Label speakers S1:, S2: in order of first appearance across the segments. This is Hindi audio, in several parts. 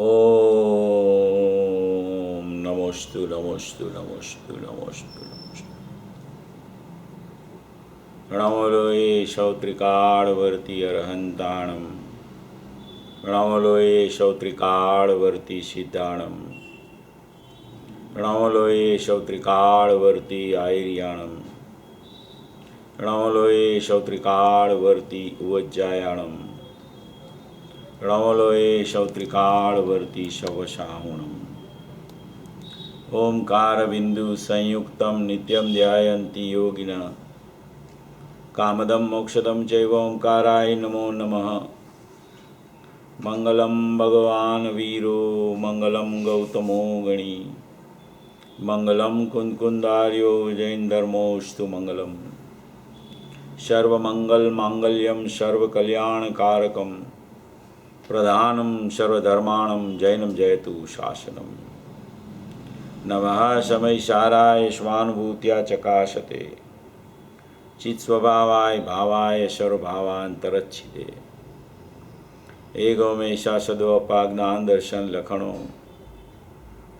S1: ओम नमोस्तु नमोस्तु नमोस्तु नमोस्तु नमोस्तु। प्रणवलोये शौत्रिकाळवर्ती अरहन्ताणं, प्रणवलोये शौत्रिकाळवर्ती सिद्धाणं, प्रणवलोये शौत्रिकाळवर्ती आयर्याणं, प्रणवलोये शौत्रिकाळवर्ती उवज्जायाणं, प्रणवलोये शौत्रिकाळवर्ती शवशाहुणम्। ओंकार बिंदु संयुक्तं नित्यं ध्यायन्ति योगिनः, कामदं मोक्षदं चैव ओंकाराय नमो नमः। मंगलं भगवान् वीरो मंगलं गौतमो गणी, मंगलं कुंकुंदार्यो जैनधर्मोऽस्तु मंगलम्। सर्वमंगलमांगल्यं सर्वकल्याणकारकं, प्रधानं सर्वधर्माणं जैनं जयतु शासनम्। नमः समयसाराय स्वानुभूत्या चकाशते, चित्स्वभावाय भावाय सर्वभावान्तरच्छिदे। एगोमेशा सदोपाज्ञान दर्शन लखणो,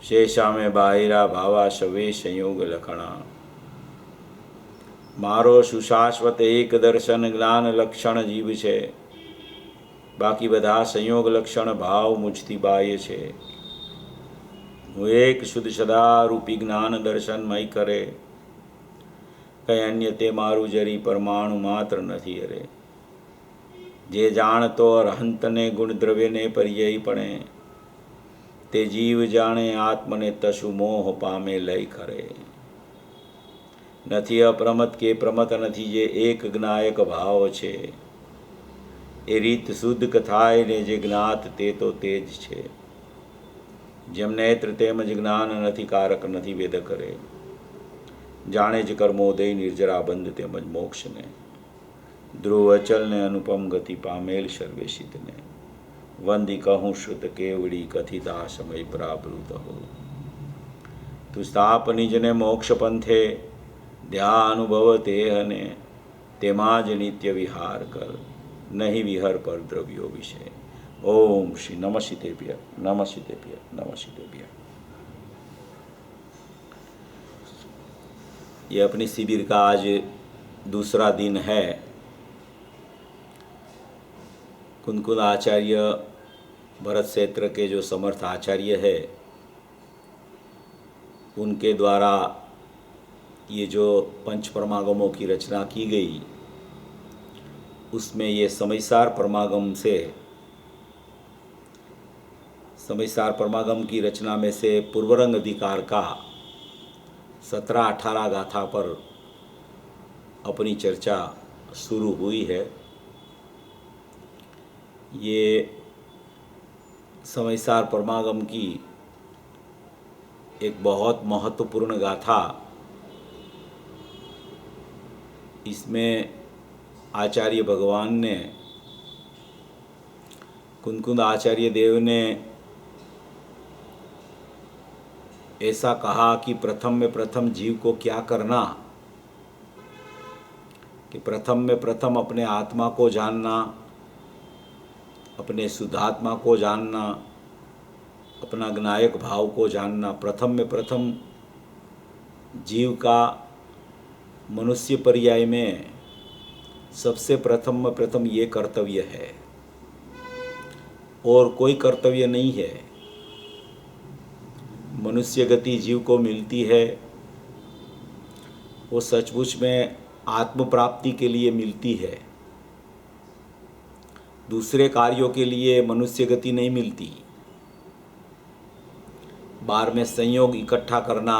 S1: शेषा में बाहिरा भावा सवे संयोग लखणा। मारो सुशाश्वत एक दर्शन ज्ञान लक्षण जीव छे, बाकी बधा संयोग लक्षण भाव मुझती बाह्य छे। હું એક શુદ્ધ સદા રૂપી જ્ઞાન દર્શન મય કરે, કઈ અન્ય તે મારું જરી પરમાણુ માત્ર નથી અરે। જે જાણતો અરહંતને ગુણ દ્રવ્યને પર્યાયપણે, તે જીવ જાણે આત્મને તસુ મોહ પામે લય કરે। નથી અપ્રમત કે પ્રમત નથી જે એક જ્ઞાયક ભાવ છે, એ રીત શુદ્ધ કથાય ને જે જ્ઞાત તે તો તેજ છે। જેમ નેત્ર તેમજ જ્ઞાન નથી કારક નથી વેદ કરે, જાણે જ કર્મોદય નિર્જરા બંધ તેમજ મોક્ષને। ધ્રુવ અચલ ને અનુપમ ગતિ પામેલ સર્વેશિતને, વંદી કહું શ્રુત કેવડી કથિતા સમય પ્રાવૃત હો। તું સ્થાપ નિજને મોક્ષ પંથે, ધ્યા અનુભવ તેહને, તેમાં જ નિત્ય વિહાર કર, નહીં વિહર પર દ્રવ્યો વિશે। ओम श्री नमः शितेभ्य नमः शितेभ्य नमः शितेभ्य। ये अपनी शिविर का आज दूसरा दिन है। कुनकुन आचार्य भरत क्षेत्र के जो समर्थ आचार्य है, उनके द्वारा ये जो पंच परमागमों की रचना की गई, उसमें ये समयसार परमागम से, समयसार परमागम की रचना में से पूर्वरंग अधिकार का 17-18 गाथा पर अपनी चर्चा शुरू हुई है। ये समयसार परमागम की एक बहुत महत्वपूर्ण गाथा, इसमें आचार्य भगवान ने, कुनकुन आचार्य देव ने ऐसा कहा कि प्रथम में प्रथम जीव को क्या करना, कि प्रथम में प्रथम अपने आत्मा को जानना, अपने शुद्धात्मा को जानना, अपना ज्ञायक भाव को जानना। प्रथम में प्रथम जीव का मनुष्य पर्याय में सबसे प्रथम में प्रथम ये कर्तव्य है, और कोई कर्तव्य नहीं है। मनुष्य गति जीव को मिलती है, वो सचमुच में आत्म प्राप्ति के लिए मिलती है। दूसरे कार्यों के लिए मनुष्य गति नहीं मिलती। बार में संयोग इकट्ठा करना,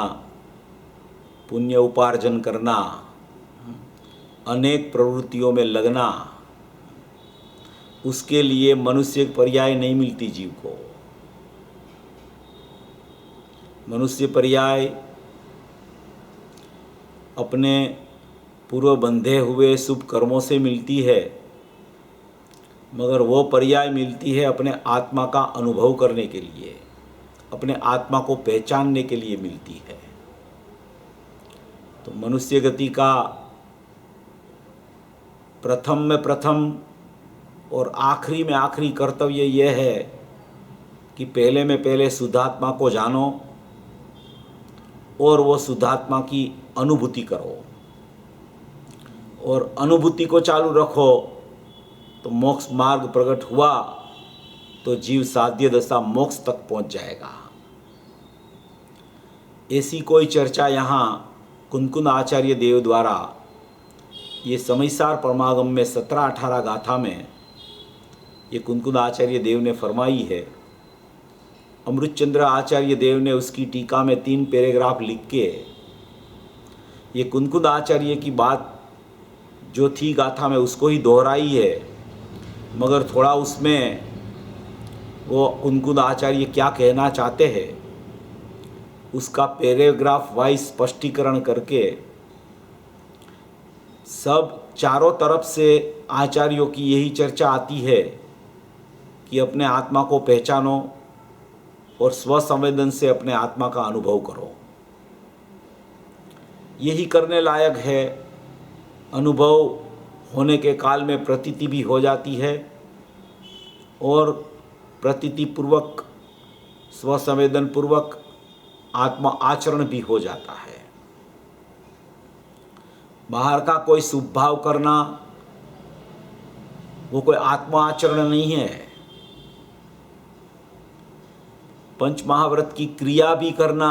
S1: पुण्य उपार्जन करना, अनेक प्रवृत्तियों में लगना, उसके लिए मनुष्य पर्याय नहीं मिलती जीव को। मनुष्य पर्याय अपने पूर्व बंधे हुए शुभ कर्मों से मिलती है, मगर वो पर्याय मिलती है अपने आत्मा का अनुभव करने के लिए, अपने आत्मा को पहचानने के लिए मिलती है। तो मनुष्य गति का प्रथम में प्रथम और आखिरी में आखिरी कर्तव्य यह है कि पहले में पहले शुद्धात्मा को जानो और वो शुद्धात्मा की अनुभूति करो, और अनुभूति को चालू रखो तो मोक्ष मार्ग प्रकट हुआ तो जीव साध्य दशा मोक्ष तक पहुंच जाएगा। ऐसी कोई चर्चा यहाँ कुनकुन आचार्य देव द्वारा ये समयसार परमागम में 17-18 गाथा में ये कुनकुन आचार्य देव ने फरमाई है। अमृतचंद्र आचार्य देव ने उसकी टीका में 3 पैराग्राफ लिख के ये कुनकुन आचार्य की बात जो थी गाथा में उसको ही दोहराई है, मगर थोड़ा उसमें वो कुनकुन आचार्य क्या कहना चाहते हैं उसका पैराग्राफ वाइज स्पष्टीकरण करके सब चारों तरफ से आचार्यों की यही चर्चा आती है कि अपने आत्मा को पहचानो और स्वसंवेदन से अपने आत्मा का अनुभव करो। यही करने लायक है। अनुभव होने के काल में प्रतीति भी हो जाती है और प्रतीति पूर्वक स्वसंवेदन पूर्वक आत्मा आचरण भी हो जाता है। बाहर का कोई शुभ भाव करना वो कोई आत्मा आचरण नहीं है। पंच महाव्रत की क्रिया भी करना,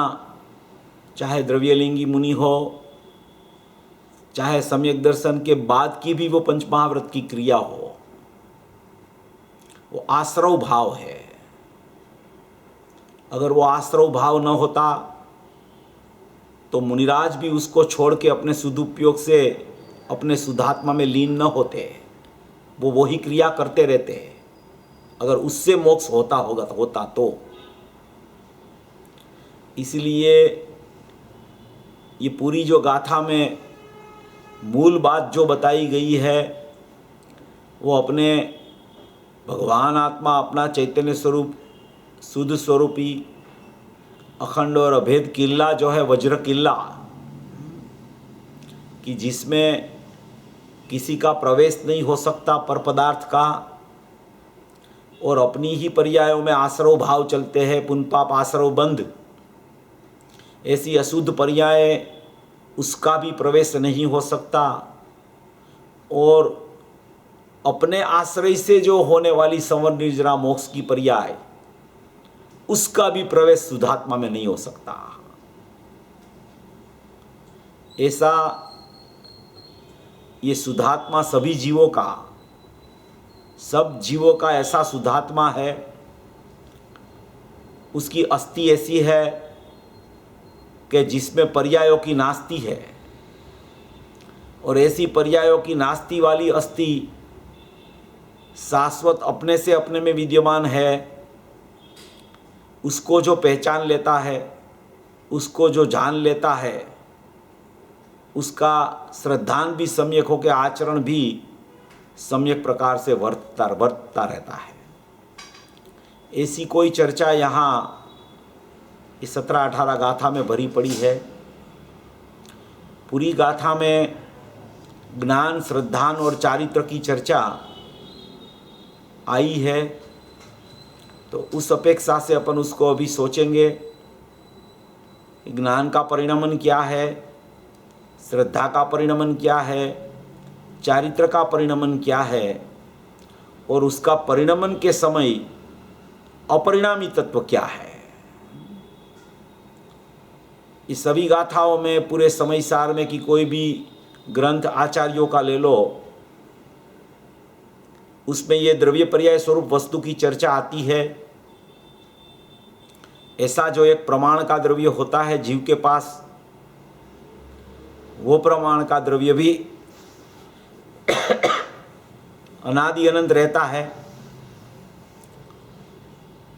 S1: चाहे द्रव्यलिंगी मुनि हो, चाहे सम्यक दर्शन के बाद की भी वो पंच महाव्रत की क्रिया हो, वो आश्रव भाव है। अगर वो आश्रव भाव न होता तो मुनिराज भी उसको छोड़ के अपने सदुपयोग से अपने शुद्धात्मा में लीन न होते, वो वही क्रिया करते रहते। अगर उससे मोक्ष होता तो इसलिए ये पूरी जो गाथा में मूल बात जो बताई गई है वो अपने भगवान आत्मा, अपना चैतन्य स्वरूप, शुद्ध स्वरूपी अखंड और अभेद किला जो है, वज्र किला, कि जिसमें किसी का प्रवेश नहीं हो सकता पर पदार्थ का, और अपनी ही पर्यायों में आश्रव भाव चलते हैं, पुण्य पाप आश्रव बंध, ऐसी अशुद्ध पर्याय उसका भी प्रवेश नहीं हो सकता, और अपने आश्रय से जो होने वाली संवर निर्जरा मोक्ष की पर्याय उसका भी प्रवेश शुद्धात्मा में नहीं हो सकता। ऐसा ये शुद्धात्मा सभी जीवों का, सब जीवों का ऐसा शुद्धात्मा है, उसकी अस्थि ऐसी है कि जिसमें पर्यायों की नास्ति है, और ऐसी पर्यायों की नास्ति वाली अस्थि शाश्वत अपने से अपने में विद्यमान है। उसको जो पहचान लेता है, उसको जो जान लेता है, उसका श्रद्धान भी सम्यक हो के आचरण भी सम्यक प्रकार से वर्तता रहता है। ऐसी कोई चर्चा यहाँ इस 17-18 गाथा में भरी पड़ी है। पूरी गाथा में ज्ञान, श्रद्धान और चारित्र की चर्चा आई है, तो उस अपेक्षा से अपन उसको अभी सोचेंगे। ज्ञान का परिणमन क्या है, श्रद्धा का परिणमन क्या है, चारित्र का परिणमन क्या है, और उसका परिणमन के समय अपरिणामी तत्व क्या है। इस सभी गाथाओं में, पूरे समय सार में कि कोई भी ग्रंथ आचार्यों का ले लो, उसमें ये द्रव्य पर्याय स्वरूप वस्तु की चर्चा आती है। ऐसा जो एक प्रमाण का द्रव्य होता है जीव के पास, वो प्रमाण का द्रव्य भी अनादि अनंत रहता है।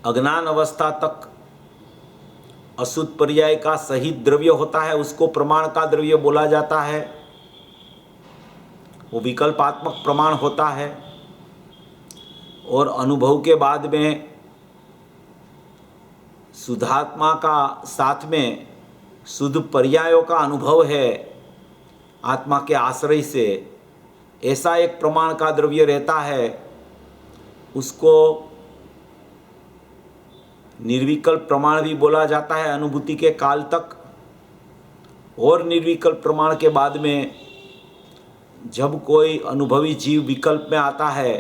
S1: अज्ञान अवस्था तक अशुद्ध पर्याय का सही द्रव्य होता है, उसको प्रमाण का द्रव्य बोला जाता है। वो विकल्पात्मक प्रमाण होता है, और अनुभव के बाद में शुद्धात्मा का साथ में शुद्ध पर्यायों का अनुभव है आत्मा के आश्रय से, ऐसा एक प्रमाण का द्रव्य रहता है। उसको निर्विकल्प प्रमाण भी बोला जाता है अनुभूति के काल तक, और निर्विकल्प प्रमाण के बाद में जब कोई अनुभवी जीव विकल्प में आता है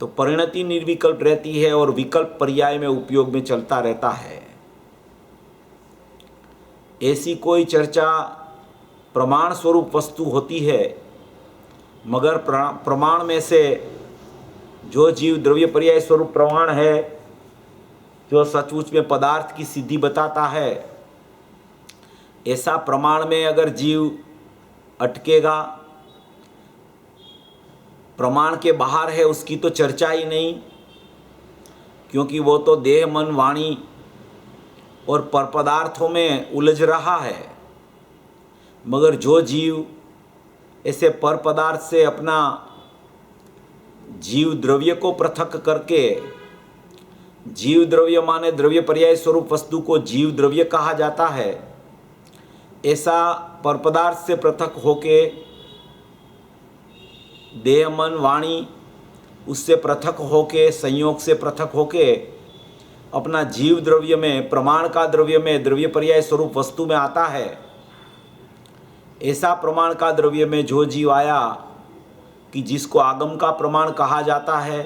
S1: तो परिणति निर्विकल्प रहती है और विकल्प पर्याय में उपयोग में चलता रहता है। ऐसी कोई चर्चा प्रमाण स्वरूप वस्तु होती है, मगर प्रमाण में से जो जीव द्रव्य पर्याय स्वरूप प्रमाण है, जो सचमुच में पदार्थ की सिद्धि बताता है, ऐसा प्रमाण में अगर जीव अटकेगा, प्रमाण के बाहर है, उसकी तो चर्चा ही नहीं, क्योंकि वो तो देह मन वाणी और पर पदार्थों में उलझ रहा है। मगर जो जीव ऐसे पर पदार्थ से अपना जीव द्रव्य को पृथक करके, जीव द्रव्य माने द्रव्य पर्याय स्वरूप वस्तु को जीव द्रव्य कहा जाता है, ऐसा पर पदार्थ से पृथक होके देह मन वाणी उससे पृथक होके, संयोग से पृथक होके अपना जीव द्रव्य में, प्रमाण का द्रव्य में, द्रव्य पर्याय स्वरूप वस्तु में आता है। ऐसा प्रमाण का द्रव्य में जो जीव आया कि जिसको आगम का प्रमाण कहा जाता है,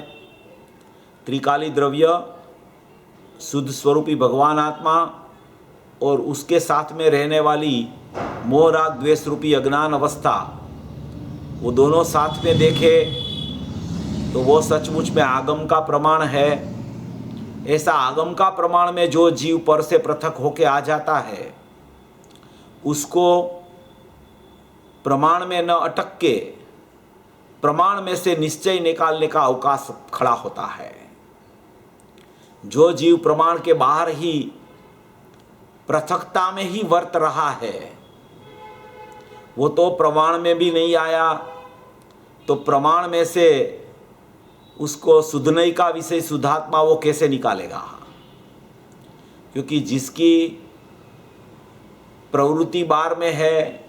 S1: त्रिकाली द्रव्य, शुद्ध स्वरूपी भगवान आत्मा और उसके साथ में रहने वाली मोह राग द्वेष रूपी अज्ञान अवस्था, वो दोनों साथ में देखे तो वो सचमुच में आगम का प्रमाण है। ऐसा आगम का प्रमाण में जो जीव पर से पृथक होके आ जाता है, उसको प्रमाण में न अटक के प्रमाण में से निश्चय निकालने का अवकाश खड़ा होता है। जो जीव प्रमाण के बाहर ही पृथकता में ही वर्त रहा है, वो तो प्रमाण में भी नहीं आया, तो प्रमाण में से उसको शुद्धनई का विषय शुद्धात्मा वो कैसे निकालेगा? क्योंकि जिसकी प्रवृत्ति बाहर में है,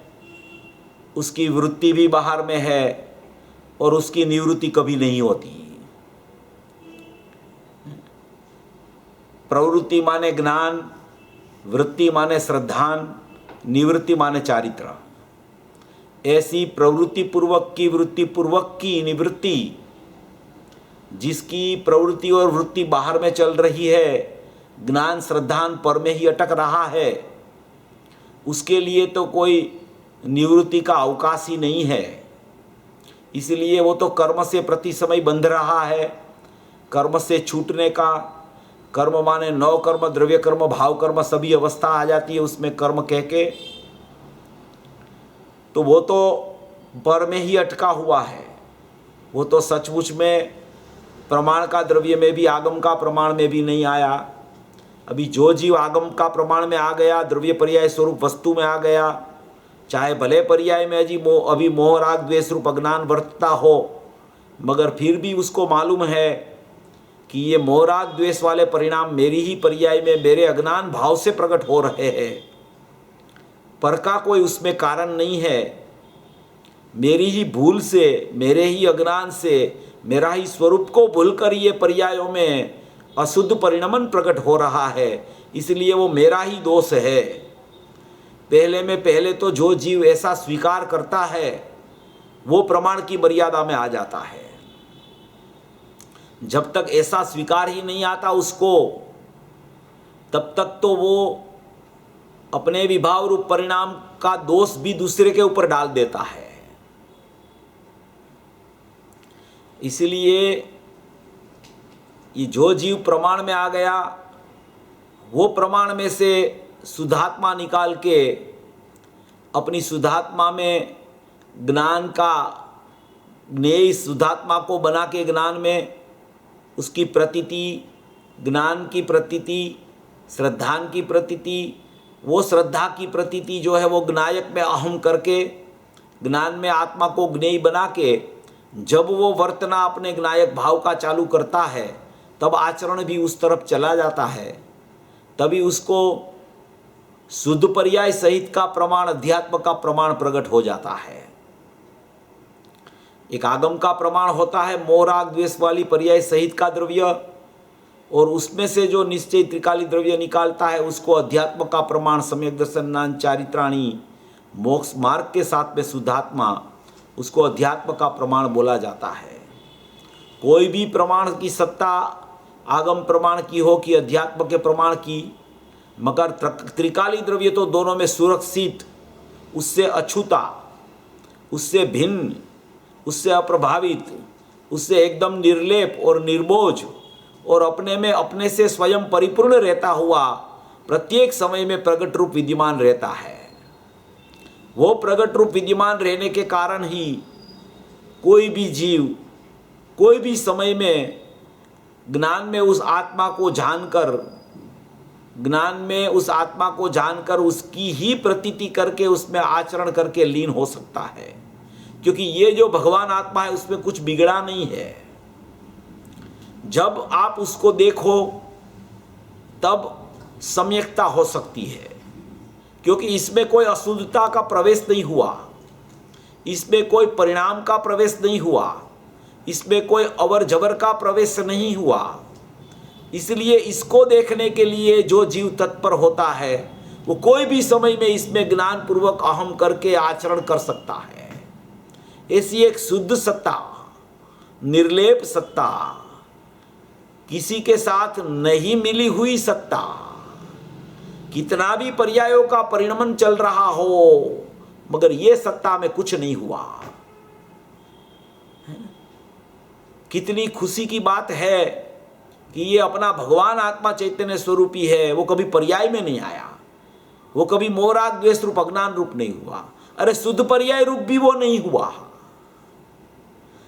S1: उसकी वृत्ति भी बाहर में है और उसकी निवृत्ति कभी नहीं होती। प्रवृत्ति माने ज्ञान, वृत्ति माने श्रद्धान, निवृत्ति माने चारित्र। ऐसी प्रवृत्ति पूर्वक की, वृत्ति पूर्वक की निवृत्ति, जिसकी प्रवृत्ति और वृत्ति बाहर में चल रही है, ज्ञान श्रद्धान पर में ही अटक रहा है, उसके लिए तो कोई निवृत्ति का अवकाश ही नहीं है। इसलिए वो तो कर्म से प्रति समय बंध रहा है। कर्म से छूटने का, कर्म माने नौ कर्म, द्रव्य कर्म, भाव कर्म, सभी अवस्था आ जाती है उसमें कर्म कह के, तो वो तो पर में ही अटका हुआ है। वो तो सचमुच में प्रमाण का द्रव्य में भी, आगम का प्रमाण में भी नहीं आया। अभी जो जीव आगम का प्रमाण में आ गया, द्रव्य पर्याय स्वरूप वस्तु में आ गया, चाहे भले पर्याय में अभी मोह राग द्वेष रूप अज्ञान वर्तता हो, मगर फिर भी उसको मालूम है कि ये मोह राग द्वेष वाले परिणाम मेरी ही पर्याय में, मेरे अज्ञान भाव से प्रकट हो रहे हैं, पर का कोई उसमें कारण नहीं है। मेरी ही भूल से, मेरे ही अज्ञान से, मेरा ही स्वरूप को भूलकर ये पर्यायों में अशुद्ध परिणमन प्रकट हो रहा है, इसलिए वो मेरा ही दोष है। पहले में पहले तो जो जीव ऐसा स्वीकार करता है वो प्रमाण की मर्यादा में आ जाता है। जब तक ऐसा स्वीकार ही नहीं आता उसको, तब तक तो वो अपने विभाव रूप परिणाम का दोष भी दूसरे के ऊपर डाल देता है। इसलिए ये जो जीव प्रमाण में आ गया, वो प्रमाण में से शुद्धात्मा निकाल के अपनी शुद्धात्मा में ज्ञान का, ज्ञेय शुद्धात्मा को बना के ज्ञान में उसकी प्रतीति, ज्ञान की प्रतीति, श्रद्धान की प्रतीति, वो श्रद्धा की प्रतीति जो है वो ज्ञायक में अहम करके ज्ञान में आत्मा को ज्ञेय बना के जब वो वर्तना अपने ज्ञायक भाव का चालू करता है, तब आचरण भी उस तरफ चला जाता है। तभी उसको शुद्ध पर्याय सहित का प्रमाण, अध्यात्म का प्रमाण प्रकट हो जाता है। एक आगम का प्रमाण होता है मोह राग द्वेष वाली पर्याय सहित का द्रव्य, और उसमें से जो निश्चय त्रिकाली द्रव्य निकालता है उसको अध्यात्म का प्रमाण, सम्यक दर्शन, ज्ञान, चारित्राणी, मोक्ष मार्ग के साथ में शुद्धात्मा, उसको अध्यात्म का प्रमाण बोला जाता है। कोई भी प्रमाण की सत्ता आगम प्रमाण की हो कि अध्यात्म के प्रमाण की, मगर त्रिकाली द्रव्य तो दोनों में सुरक्षित, उससे अछूता, उससे भिन्न, उससे अप्रभावित, उससे एकदम निर्लेप और निर्बोझ और अपने में अपने से स्वयं परिपूर्ण रहता हुआ प्रत्येक समय में प्रगट रूप विद्यमान रहता है। वो प्रगट रूप विद्यमान रहने के कारण ही कोई भी जीव कोई भी समय में ज्ञान में उस आत्मा को जानकर उसकी ही प्रतीति करके उसमें आचरण करके लीन हो सकता है, क्योंकि ये जो भगवान आत्मा है उसमें कुछ बिगड़ा नहीं है। जब आप उसको देखो तब सम्यकता हो सकती है, क्योंकि इसमें कोई अशुद्धता का प्रवेश नहीं हुआ, इसमें कोई परिणाम का प्रवेश नहीं हुआ, इसमें कोई अवर जबर का प्रवेश नहीं हुआ। इसलिए इसको देखने के लिए जो जीव तत्पर होता है वो कोई भी समय में इसमें ज्ञान पूर्वक अहम करके आचरण कर सकता है। ऐसी एक शुद्ध सत्ता, निर्लेप सत्ता, किसी के साथ नहीं मिली हुई सत्ता, कितना भी पर्यायों का परिणमन चल रहा हो मगर ये सत्ता में कुछ नहीं हुआ। कितनी खुशी की बात है कि ये अपना भगवान आत्मा चैतन्य स्वरूपी है, वो कभी पर्याय में नहीं आया, वो कभी मोहराग द्वेष रूप अज्ञान रूप नहीं हुआ। अरे शुद्ध पर्याय रूप भी वो नहीं हुआ,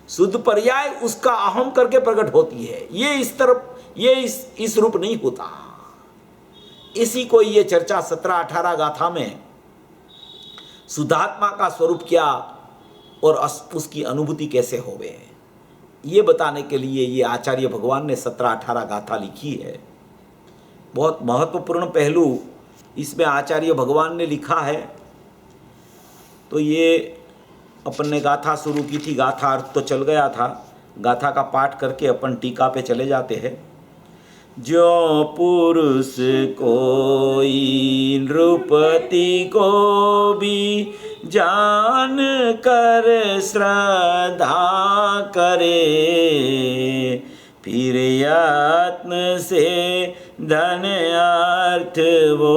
S1: शुद्ध पर्याय उसका अहम करके प्रकट होती है, ये इस तरफ, ये इस रूप नहीं होता। इसी को ये चर्चा 17-18 गाथा में शुद्धात्मा का स्वरूप क्या और उसकी अनुभूति कैसे होवे, ये बताने के लिए ये आचार्य भगवान ने 17-18 गाथा लिखी है। बहुत महत्वपूर्ण पहलू इसमें आचार्य भगवान ने लिखा है। तो ये अपन ने गाथा शुरू की थी, गाथा अर्थ तो चल गया था, गाथा का पाठ करके अपन टीका पे चले जाते हैं। जो पुरुष कोई नृपति को भी जान कर श्रद्धा करे, फिर यत्न से धन अर्थ वो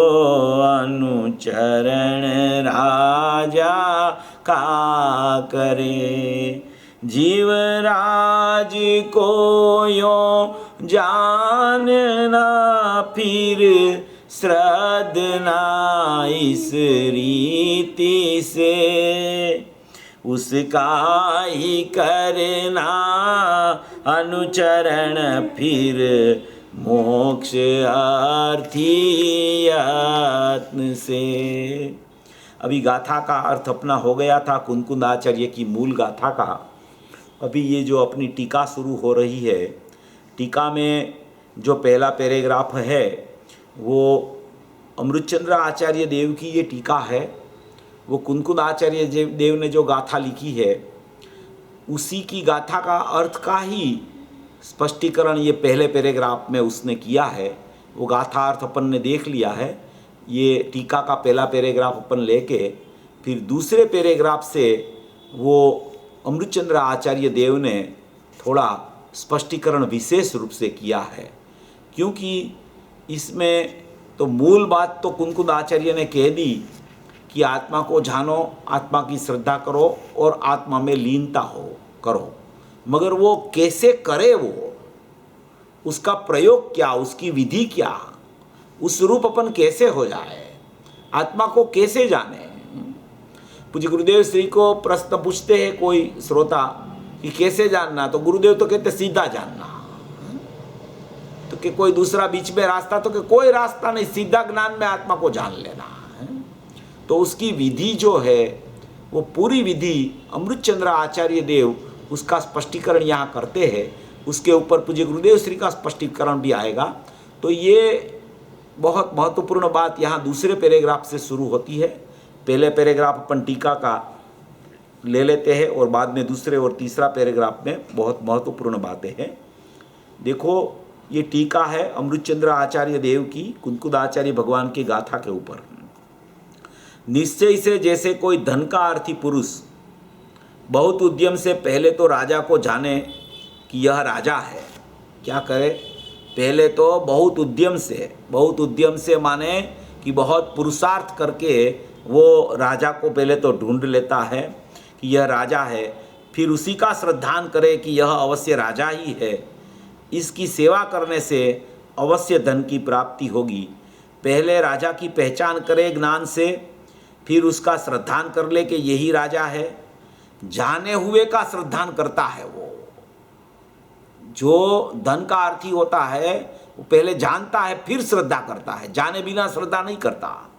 S1: अनुचरण राजा का करे। जीवराज को यो जानना फिर श्रद्धना इस रीति से, उसका ही करना अनुचरण फिर मोक्ष अर्थी यत्न से। अभी गाथा का अर्थ अपना हो गया था, कुंकुंद आचार्य की मूल गाथा का। अभी ये जो अपनी टीका शुरू हो रही है, टीका में जो पहला पैराग्राफ है वो अमृतचंद्र आचार्य देव की ये टीका है। वो कुंकुंद आचार्य देव ने जो गाथा लिखी है उसी की गाथा का अर्थ का ही स्पष्टीकरण ये पहले पैराग्राफ में उसने किया है। वो गाथा अर्थ अपन ने देख लिया है। ये टीका का पहला पैराग्राफ अपन लेके फिर दूसरे पैराग्राफ से वो अमृतचंद्र आचार्य देव ने थोड़ा स्पष्टीकरण विशेष रूप से किया है, क्योंकि इसमें तो मूल बात तो कुंकुंद आचार्य ने कह दी कि आत्मा को जानो, आत्मा की श्रद्धा करो और आत्मा में लीनता करो, मगर वो कैसे करे, वो उसका प्रयोग क्या, उसकी विधि क्या, उस रूप अपन कैसे हो जाए, आत्मा को कैसे जाने। पूज्य गुरुदेव श्री को प्रश्न पूछते हैं कोई श्रोता कि कैसे जानना, तो गुरुदेव तो कहते सीधा जानना। तो कि कोई दूसरा बीच में रास्ता, तो कि कोई रास्ता नहीं, सीधा ज्ञान में आत्मा को जान लेना है। तो उसकी विधि जो है वो पूरी विधि अमृतचंद्र आचार्य देव उसका स्पष्टीकरण यहाँ करते हैं। उसके ऊपर पूज्य गुरुदेव श्री का स्पष्टीकरण भी आएगा। तो ये बहुत महत्वपूर्ण बात यहाँ दूसरे पैराग्राफ से शुरू होती है। पहले पैराग्राफ अपन टीका का ले लेते हैं और बाद में दूसरे और तीसरा पैराग्राफ में बहुत महत्वपूर्ण बातें हैं। देखो, ये टीका है अमृतचंद्र आचार्य देव की कुंकुदाचार्य भगवान की गाथा के ऊपर। निश्चय से जैसे कोई धन का अर्थी पुरुष बहुत उद्यम से पहले तो राजा को जाने कि यह राजा है। क्या करे? पहले तो बहुत उद्यम से माने कि बहुत पुरुषार्थ करके वो राजा को पहले तो ढूंढ लेता है कि यह राजा है, फिर उसी का श्रद्धान करे कि यह अवश्य राजा ही है। इसकी सेवा करने से अवश्य धन की प्राप्ति होगी। पहले राजा की पहचान करे ज्ञान से, फिर उसका श्रद्धान कर ले कि यही राजा है। जाने हुए का श्रद्धान करता है। वो जो धन का अर्थी होता है वो पहले जानता है फिर श्रद्धा करता है, जाने बिना श्रद्धा नहीं करता।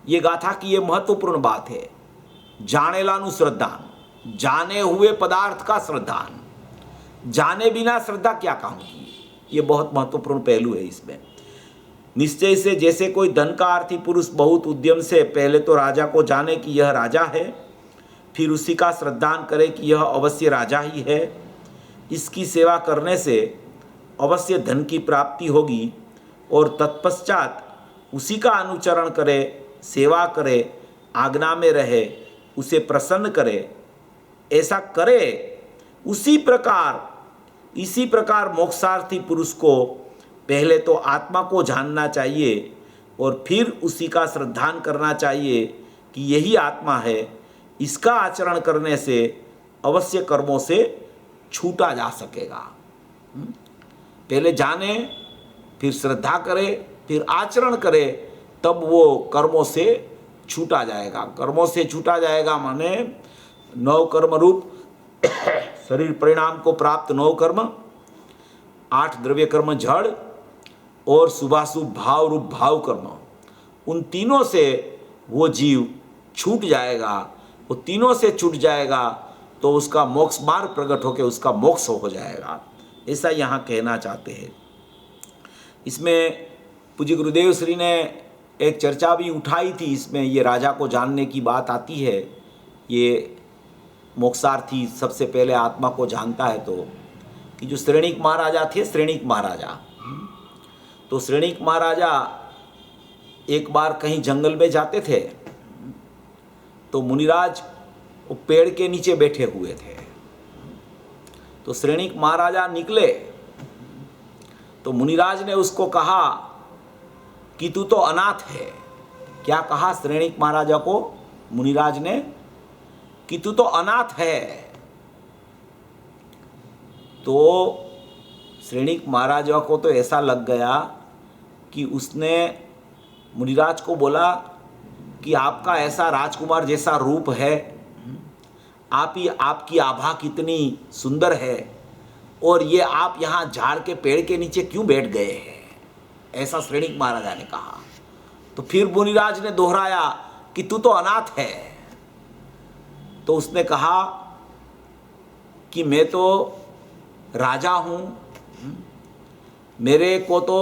S1: ये गाथा की ये महत्वपूर्ण बात है। जाने लानु श्रद्धान, जाने हुए पदार्थ का श्रद्धान, जाने बिना श्रद्धा क्या काम की। ये बहुत महत्वपूर्ण पहलू है इसमें। निश्चय से जैसे कोई धन का अर्थी पुरुष बहुत उद्यम से पहले तो राजा को जाने कि यह राजा है, फिर उसी का श्रद्धान करे कि यह अवश्य राजा ही है। इसकी सेवा करने से अवश्य धन की प्राप्ति होगी और तत्पश्चात उसी का अनुचरण करे, सेवा करे, आज्ञा में रहे, उसे प्रसन्न करे। ऐसा करे इसी प्रकार मोक्षार्थी पुरुष को पहले तो आत्मा को जानना चाहिए और फिर उसी का श्रद्धान करना चाहिए कि यही आत्मा है। इसका आचरण करने से अवश्य कर्मों से छूटा जा सकेगा। पहले जाने, फिर श्रद्धा करे, फिर आचरण करे, तब वो कर्मों से छूटा जाएगा। कर्मों से छूटा जाएगा माने 9 कर्म रूप शरीर परिणाम को प्राप्त 9 कर्म, 8 द्रव्य कर्म जड़ और शुभाशुभ भाव रूप भाव कर्म, उन तीनों से वो जीव छूट जाएगा। वो तीनों से छूट जाएगा तो उसका मोक्ष मार्ग प्रकट होकर उसका मोक्ष हो जाएगा। ऐसा यहाँ कहना चाहते हैं। इसमें पूज्य गुरुदेव श्री ने एक चर्चा भी उठाई थी। इसमें ये राजा को जानने की बात आती है। ये मोक्षार्थी सबसे पहले आत्मा को जानता है तो कि जो श्रेणिक महाराजा थे, श्रेणिक महाराजा, तो श्रेणिक महाराजा एक बार कहीं जंगल में जाते थे तो मुनिराज वो पेड़ के नीचे बैठे हुए थे। तो श्रेणिक महाराजा निकले तो मुनिराज ने उसको कहा कि तू तो अनाथ है। क्या कहा श्रेणिक महाराजा को मुनिराज ने? कि तू तो अनाथ है। तो श्रेणिक महाराजा को तो ऐसा लग गया कि उसने मुनिराज को बोला कि आपका ऐसा राजकुमार जैसा रूप है, आपकी आभा कितनी सुंदर है, और ये आप यहाँ झाड़ के पेड़ के नीचे क्यों बैठ गए हैं? ऐसा श्रेणिक महाराजा ने कहा। तो फिर मुनिराज ने दोहराया कि तू तो अनाथ है। तो उसने कहा कि मैं तो राजा हूँ, मेरे को तो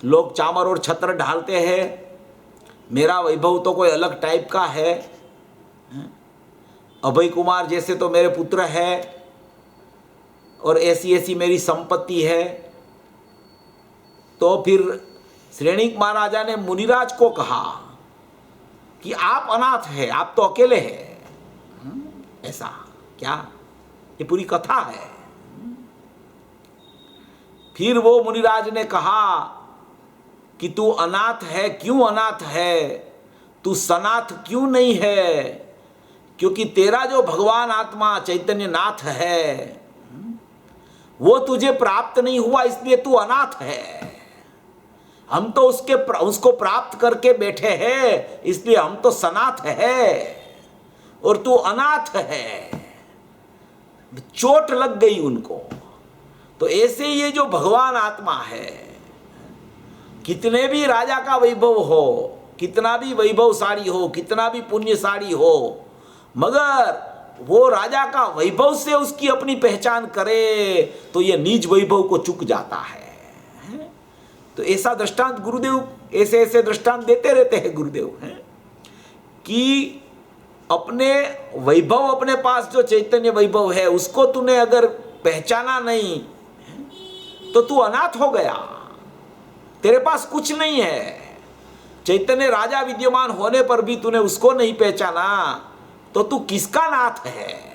S1: लोग चामर और छत्र ढालते हैं, मेरा वैभव तो कोई अलग टाइप का है। अभय कुमार जैसे तो मेरे पुत्र है और ऐसी ऐसी मेरी संपत्ति है। तो फिर श्रेणिक महाराजा ने मुनिराज को कहा कि आप अनाथ हैं, आप तो अकेले हैं। ऐसा क्या? ये पूरी कथा है। फिर वो मुनिराज ने कहा कि तू अनाथ है, क्यों अनाथ है? तू सनाथ क्यों नहीं है? क्योंकि तेरा जो भगवान आत्मा चैतन्य नाथ है वो तुझे प्राप्त नहीं हुआ, इसलिए तू अनाथ है। हम तो उसको प्राप्त करके बैठे हैं, इसलिए हम तो सनाथ है और तू अनाथ है। चोट लग गई उनको। तो ऐसे ये जो भगवान आत्मा है, कितने भी राजा का वैभव हो, कितना भी वैभवशाली हो, कितना भी पुण्यशाली हो, मगर वो राजा का वैभव से उसकी अपनी पहचान करे तो ये निज वैभव को चूक जाता है। तो ऐसा दृष्टांत गुरुदेव ऐसे दृष्टांत देते रहते हैं गुरुदेव हैं कि अपने वैभव, अपने पास जो चैतन्य वैभव है उसको तूने अगर पहचाना नहीं तो तू अनाथ हो गया, तेरे पास कुछ नहीं है। चैतन्य राजा विद्यमान होने पर भी तूने उसको नहीं पहचाना, तो तू किसका नाथ है?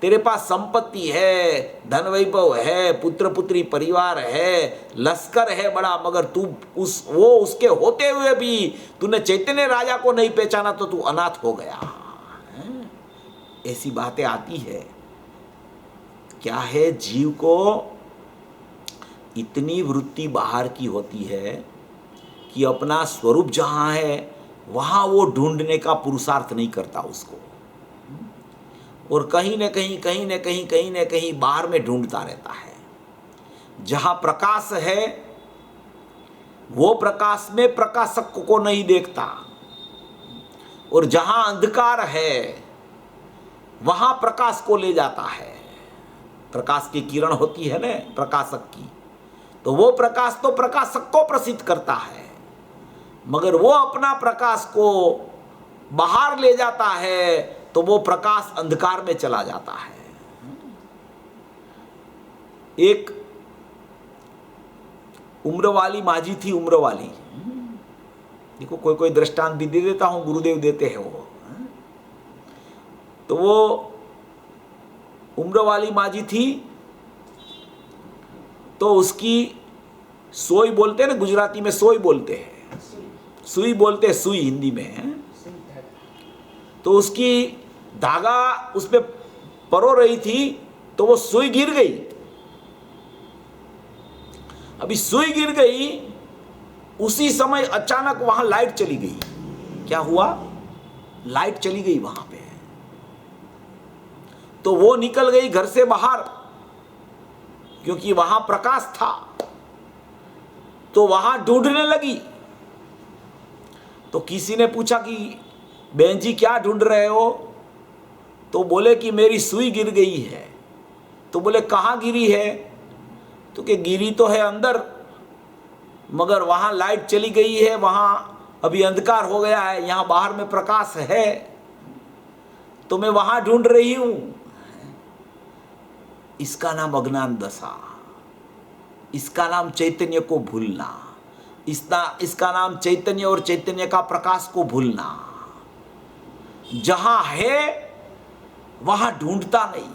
S1: तेरे पास संपत्ति है, धन वैभव है, पुत्र पुत्री परिवार है, लश्कर है बड़ा, मगर तू उसके होते हुए भी तूने चैतन्य राजा को नहीं पहचाना, तो तू अनाथ हो गया। ऐसी बातें आती है। क्या है, जीव को इतनी वृत्ति बाहर की होती है कि अपना स्वरूप जहाँ है वहाँ वो ढूंढने का पुरुषार्थ नहीं करता उसको, और कहीं न कहीं बाहर में ढूंढता रहता है। जहाँ प्रकाश है वो प्रकाश में प्रकाशक को नहीं देखता, और जहाँ अंधकार है वहाँ प्रकाश को ले जाता है। प्रकाश की किरण होती है ना प्रकाशक की, तो वो प्रकाश तो प्रकाशक को प्रसिद्ध करता है, मगर वो अपना प्रकाश को बाहर ले जाता है तो वो प्रकाश अंधकार में चला जाता है। एक उम्र वाली माझी थी, उम्र वाली, देखो कोई कोई दृष्टांत भी दे देता हूं, गुरुदेव देते हैं वो। तो वो उम्र वाली माझी थी, तो उसकी सोई बोलते हैं ना, गुजराती में सोई बोलते हैं, सुई बोलते हैं, सुई हिंदी में है। तो उसकी धागा उस पे परो रही थी, तो वो सुई गिर गई। अभी सुई गिर गई, उसी समय अचानक वहां लाइट चली गई। क्या हुआ? लाइट चली गई वहां पे। तो वो निकल गई घर से बाहर, क्योंकि वहां प्रकाश था, तो वहां ढूंढने लगी। तो किसी ने पूछा कि बहन जी क्या ढूंढ रहे हो? तो बोले कि मेरी सुई गिर गई है। तो बोले कहाँ गिरी है? तो कि गिरी तो है अंदर, मगर वहाँ लाइट चली गई है, वहाँ अभी अंधकार हो गया है, यहाँ बाहर में प्रकाश है, तो मैं वहाँ ढूंढ रही हूँ। इसका नाम अज्ञान दशा, इसका नाम चैतन्य को भूलना, इसका नाम चैतन्य और चैतन्य का प्रकाश को भूलना। जहां है वहां ढूंढता नहीं,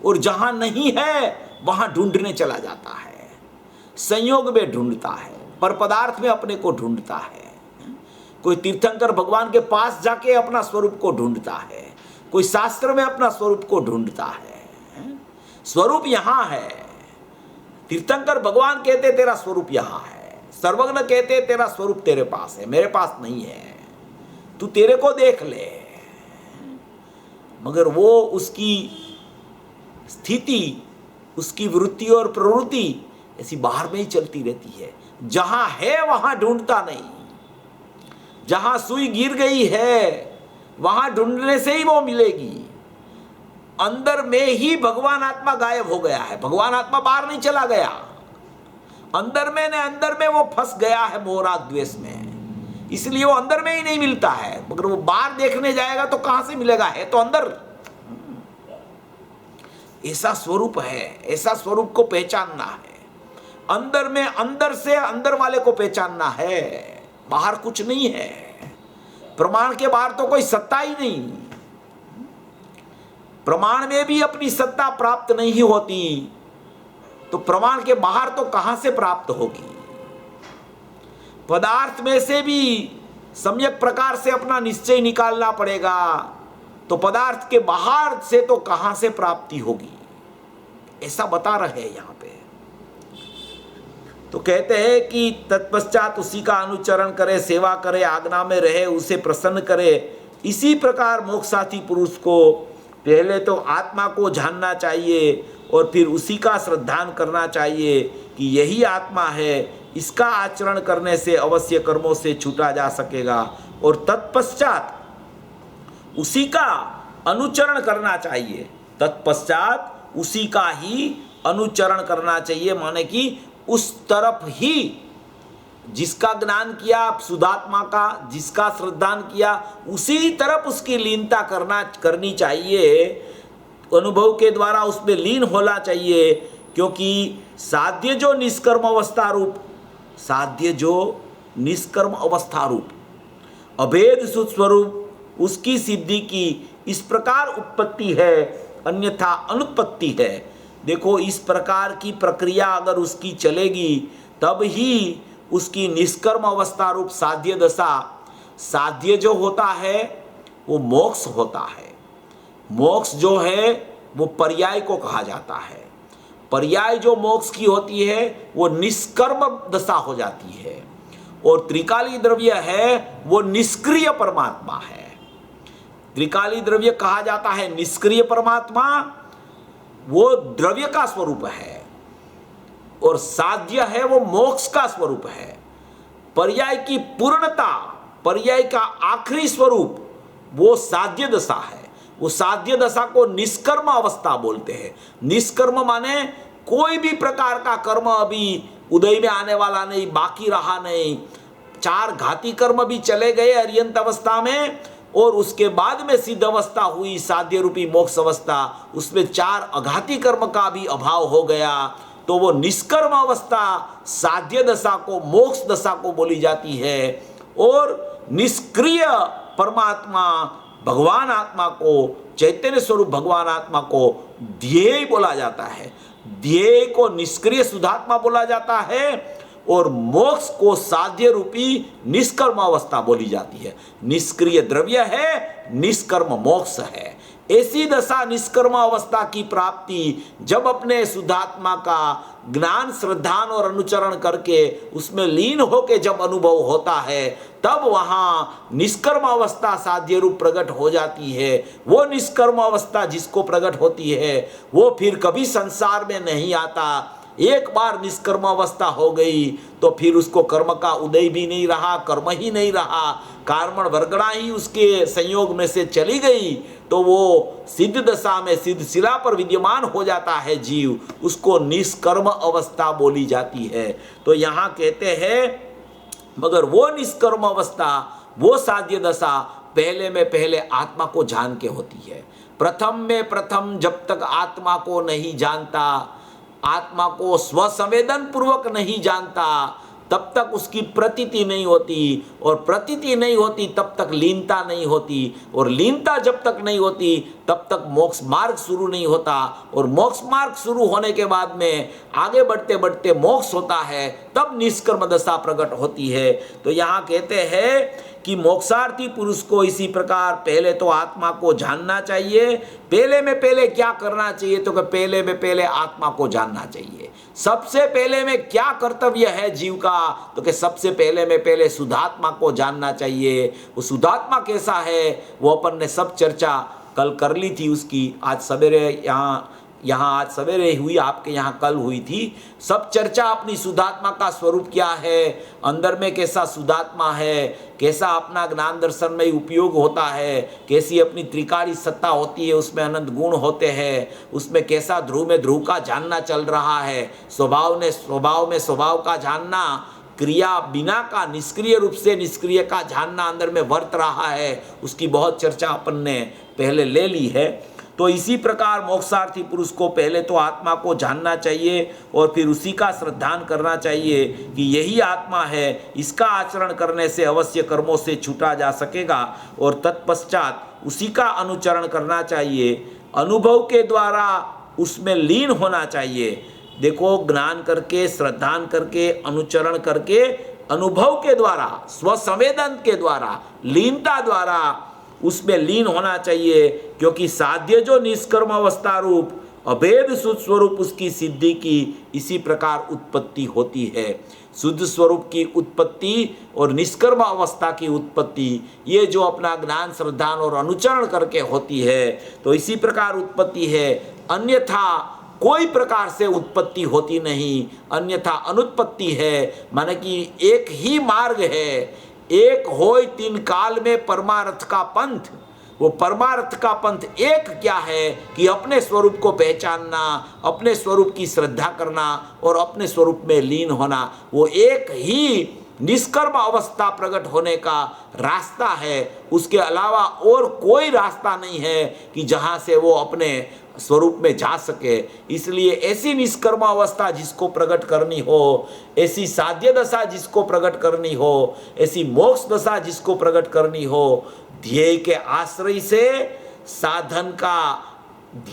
S1: और जहां नहीं है वहां ढूंढने चला जाता है। संयोग में ढूंढता है, पर पदार्थ में अपने को ढूंढता है। कोई तीर्थंकर भगवान के पास जाके अपना स्वरूप को ढूंढता है, कोई शास्त्र में अपना स्वरूप को ढूंढता है। स्वरूप यहां है। तीर्थंकर भगवान कहते तेरा स्वरूप यहां है, सर्वज्ञ कहते तेरा स्वरूप तेरे पास है, मेरे पास नहीं है, तू तेरे को देख ले। मगर वो उसकी स्थिति, उसकी वृत्ति और प्रवृत्ति ऐसी बाहर में ही चलती रहती है। जहां है वहां ढूंढता नहीं। जहां सुई गिर गई है वहां ढूंढने से ही वो मिलेगी। अंदर में ही भगवान आत्मा गायब हो गया है, भगवान आत्मा बाहर नहीं चला गया। अंदर में वो फंस गया है मोह राग द्वेष में, इसलिए वो अंदर में ही नहीं मिलता है। मगर वो बाहर देखने जाएगा तो कहां से मिलेगा? है तो अंदर। ऐसा स्वरूप है, ऐसा स्वरूप को पहचानना है। अंदर में अंदर से अंदर वाले को पहचानना है, बाहर कुछ नहीं है। प्रमाण के बाहर तो कोई सत्ता ही नहीं। प्रमाण में भी अपनी सत्ता प्राप्त नहीं होती, तो प्रमाण के बाहर तो कहां से प्राप्त होगी? पदार्थ में से भी सम्यक प्रकार से अपना निश्चय निकालना पड़ेगा, तो पदार्थ के बाहर से तो कहां से प्राप्ति होगी? ऐसा बता रहे हैं यहां पे। तो कहते हैं कि तत्पश्चात उसी का अनुचरण करे, सेवा करे, आज्ञा में रहे, उसे प्रसन्न करे। इसी प्रकार मोक्षार्थी पुरुष को पहले तो आत्मा को जानना चाहिए, और फिर उसी का श्रद्धान करना चाहिए कि यही आत्मा है। इसका आचरण करने से अवश्य कर्मों से छूटा जा सकेगा, और तत्पश्चात उसी का अनुचरण करना चाहिए। तत्पश्चात उसी का ही अनुचरण करना चाहिए, माने कि उस तरफ ही जिसका ज्ञान किया, शुद्धात्मा का जिसका श्रद्धान किया, उसी तरफ उसकी लीनता करनी चाहिए। अनुभव के द्वारा उसमें लीन होना चाहिए क्योंकि साध्य जो निष्कर्म अवस्था रूप, साध्य जो निष्कर्म अवस्था रूप अभेद सुस्वरूप उसकी सिद्धि की इस प्रकार उत्पत्ति है, अन्यथा अनुत्पत्ति है। देखो, इस प्रकार की प्रक्रिया अगर उसकी चलेगी तब ही उसकी निष्कर्म अवस्था रूप साध्य दशा, साध्य जो होता है वो मोक्ष होता है। मोक्ष जो है वो पर्याय को कहा जाता है। पर्याय जो मोक्ष की होती है वो निष्कर्म दशा हो जाती है। और त्रिकाली द्रव्य है वो निष्क्रिय परमात्मा है। त्रिकाली द्रव्य कहा जाता है निष्क्रिय परमात्मा, वो द्रव्य का स्वरूप है। और साध्य है वो मोक्ष का स्वरूप है। पर्याय की पूर्णता, पर्याय का आखिरी स्वरूप वो साध्य दशा है। वो साध्य दशा को निष्कर्म अवस्था बोलते हैं। निष्कर्म माने कोई भी प्रकार का कर्म अभी उदय में आने वाला नहीं, बाकी रहा नहीं। 4 घाती कर्म भी चले गए अर्यंत अवस्था में, और उसके बाद में सिद्ध अवस्था हुई साध्य रूपी मोक्ष अवस्था, उसमें 4 अघाती कर्म का भी अभाव हो गया। तो वो निष्कर्म अवस्था साध्य दशा को, मोक्ष दशा को बोली जाती है। और निष्क्रिय परमात्मा भगवान आत्मा को, चैतन्य स्वरूप भगवान आत्मा को ध्येय बोला जाता है। ध्येय को निष्क्रिय शुद्धात्मा बोला जाता है, और मोक्ष को साध्य रूपी निष्कर्म अवस्था बोली जाती है। निष्क्रिय द्रव्य है, निष्कर्म मोक्ष है। ऐसी दशा निष्कर्म अवस्था की प्राप्ति जब अपने शुद्धात्मा का ज्ञान, श्रद्धान और अनुचरण करके उसमें लीन होके जब अनुभव होता है, तब वहाँ निष्कर्म अवस्था साध्य रूप प्रकट हो जाती है। वो निष्कर्म अवस्था जिसको प्रकट होती है वो फिर कभी संसार में नहीं आता। एक बार निष्कर्म अवस्था हो गई तो फिर उसको कर्म का उदय भी नहीं रहा, कर्म ही नहीं रहा, कार्मण वर्गणा ही उसके संयोग में से चली गई, तो वो सिद्ध दशा में सिद्ध शिला पर विद्यमान हो जाता है जीव। उसको निष्कर्म अवस्था बोली जाती है। तो यहाँ कहते हैं मगर वो निष्कर्म अवस्था, वो साध्य दशा पहले में पहले आत्मा को जान के होती है। प्रथम में प्रथम जब तक आत्मा को नहीं जानता, आत्मा को स्वसंवेदन पूर्वक नहीं जानता, तब तक उसकी प्रतीति नहीं होती, और प्रतीति नहीं होती तब तक लीनता नहीं होती, और लीनता जब तक नहीं होती तब तक मोक्ष मार्ग शुरू नहीं होता, और मोक्ष मार्ग शुरू होने के बाद में आगे बढ़ते बढ़ते मोक्ष होता है, तब निष्कर्म दशा प्रकट होती है। तो यहाँ कहते हैं कि मोक्षार्थी पुरुष को इसी प्रकार पहले तो आत्मा को जानना चाहिए। पहले में पहले क्या करना चाहिए, तो पहले में पहले आत्मा को जानना चाहिए। सबसे पहले में क्या कर्तव्य है जीव का, तो कि सबसे पहले में पहले शुद्धात्मा को जानना चाहिए। वो शुद्धात्मा कैसा है वो अपन ने सब चर्चा कल कर ली थी उसकी। आज सवेरे यहाँ आज सवेरे हुई, आपके यहाँ कल हुई थी। सब चर्चा अपनी शुद्धात्मा का स्वरूप क्या है, अंदर में कैसा शुद्धात्मा है, कैसा अपना ज्ञान दर्शन में उपयोग होता है, कैसी अपनी त्रिकाली सत्ता होती है, उसमें अनंत गुण होते हैं, उसमें कैसा ध्रुव में ध्रुव का जानना चल रहा है, स्वभाव में स्वभाव का जानना, क्रिया बिना का निष्क्रिय रूप से निष्क्रिय का जानना अंदर में वर्त रहा है, उसकी बहुत चर्चा अपन ने पहले ले ली है। तो इसी प्रकार मोक्षार्थी पुरुष को पहले तो आत्मा को जानना चाहिए, और फिर उसी का श्रद्धान करना चाहिए कि यही आत्मा है, इसका आचरण करने से अवश्य कर्मों से छूटा जा सकेगा, और तत्पश्चात उसी का अनुचरण करना चाहिए। अनुभव के द्वारा उसमें लीन होना चाहिए। देखो, ज्ञान करके, श्रद्धान करके, अनुचरण करके, अनुभव के द्वारा, स्वसंवेदन के द्वारा, लीनता द्वारा उसमें लीन होना चाहिए। क्योंकि साध्य जो निष्कर्म अवस्था रूप अभेद शुद्ध स्वरूप उसकी सिद्धि की इसी प्रकार उत्पत्ति होती है। शुद्ध स्वरूप की उत्पत्ति और निष्कर्म अवस्था की उत्पत्ति, ये जो अपना ज्ञान, श्रद्धान और अनुचरण करके होती है, तो इसी प्रकार उत्पत्ति है। अन्यथा कोई प्रकार से उत्पत्ति होती नहीं, अन्यथा अनुत्पत्ति है। माने कि एक ही मार्ग है, एक होय तीन काल में परमार्थ का पंथ। वो परमार्थ का पंथ एक क्या है कि अपने स्वरूप को पहचानना, अपने स्वरूप की श्रद्धा करना और अपने स्वरूप में लीन होना। वो एक ही निष्कर्म अवस्था प्रकट होने का रास्ता है। उसके अलावा और कोई रास्ता नहीं है कि जहाँ से वो अपने स्वरूप में जा सके। इसलिए ऐसी निष्कर्म अवस्था जिसको प्रकट करनी हो, ऐसी साध्य दशा जिसको प्रकट करनी हो, ऐसी मोक्ष दशा जिसको प्रकट करनी हो, ध्येय के आश्रय से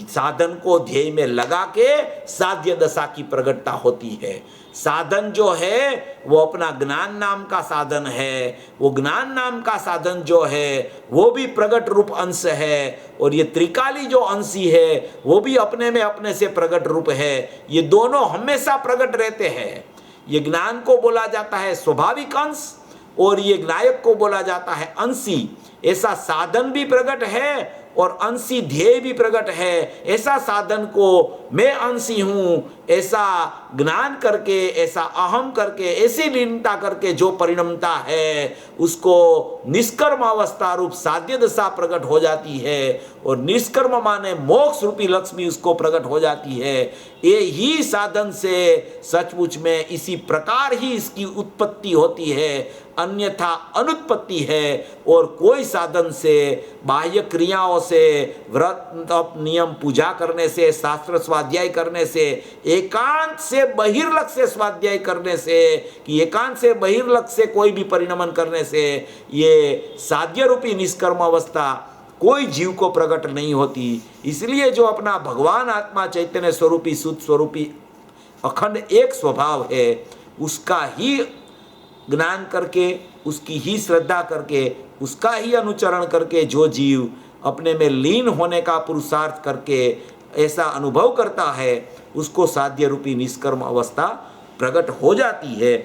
S1: साधन को ध्येय में लगा के साध्य दशा की प्रकटता होती है। साधन जो है वो अपना ज्ञान नाम का साधन है, वो ज्ञान नाम का साधन जो है वो भी प्रकट रूप अंश है, और ये त्रिकाली जो अंशी है वो भी अपने में अपने से प्रकट रूप है। ये दोनों हमेशा प्रकट रहते हैं। ये ज्ञान को बोला जाता है स्वाभाविक अंश, और ये ज्ञायक को बोला जाता है अंशी। ऐसा साधन भी प्रकट है और अंशी ध्येय भी प्रकट है। ऐसा साधन को मैं अंशी हूं, ऐसा ज्ञान करके, ऐसा अहम करके, ऐसी लीनता करके जो परिणमता है उसको निष्कर्म अवस्था रूप साध्य दशा प्रकट हो जाती है, और निष्कर्म माने मोक्ष रूपी लक्ष्मी उसको प्रकट हो जाती है। ये ही साधन से सचमुच में इसी प्रकार ही इसकी उत्पत्ति होती है, अन्यथा अनुत्पत्ति है। और कोई साधन से, बाह्य क्रियाओं से, व्रत तप नियम पूजा करने से, शास्त्र स्वाध्याय करने से, एकांत से बहिर्लक्ष्य से स्वाध्याय करने से, कि एकांत से बहिर्लक्ष्य से कोई भी परिणमन करने से ये साध्य रूपी निष्कर्म अवस्था कोई जीव को प्रकट नहीं होती। इसलिए जो अपना भगवान आत्मा चैतन्य स्वरूपी शुद्ध स्वरूपी अखंड एक स्वभाव है, उसका ही ज्ञान करके, उसकी ही श्रद्धा करके, उसका ही अनुचरण करके जो जीव अपने में लीन होने का पुरुषार्थ करके ऐसा अनुभव करता है, उसको साध्य रूपी निष्कर्म अवस्था प्रकट हो जाती है,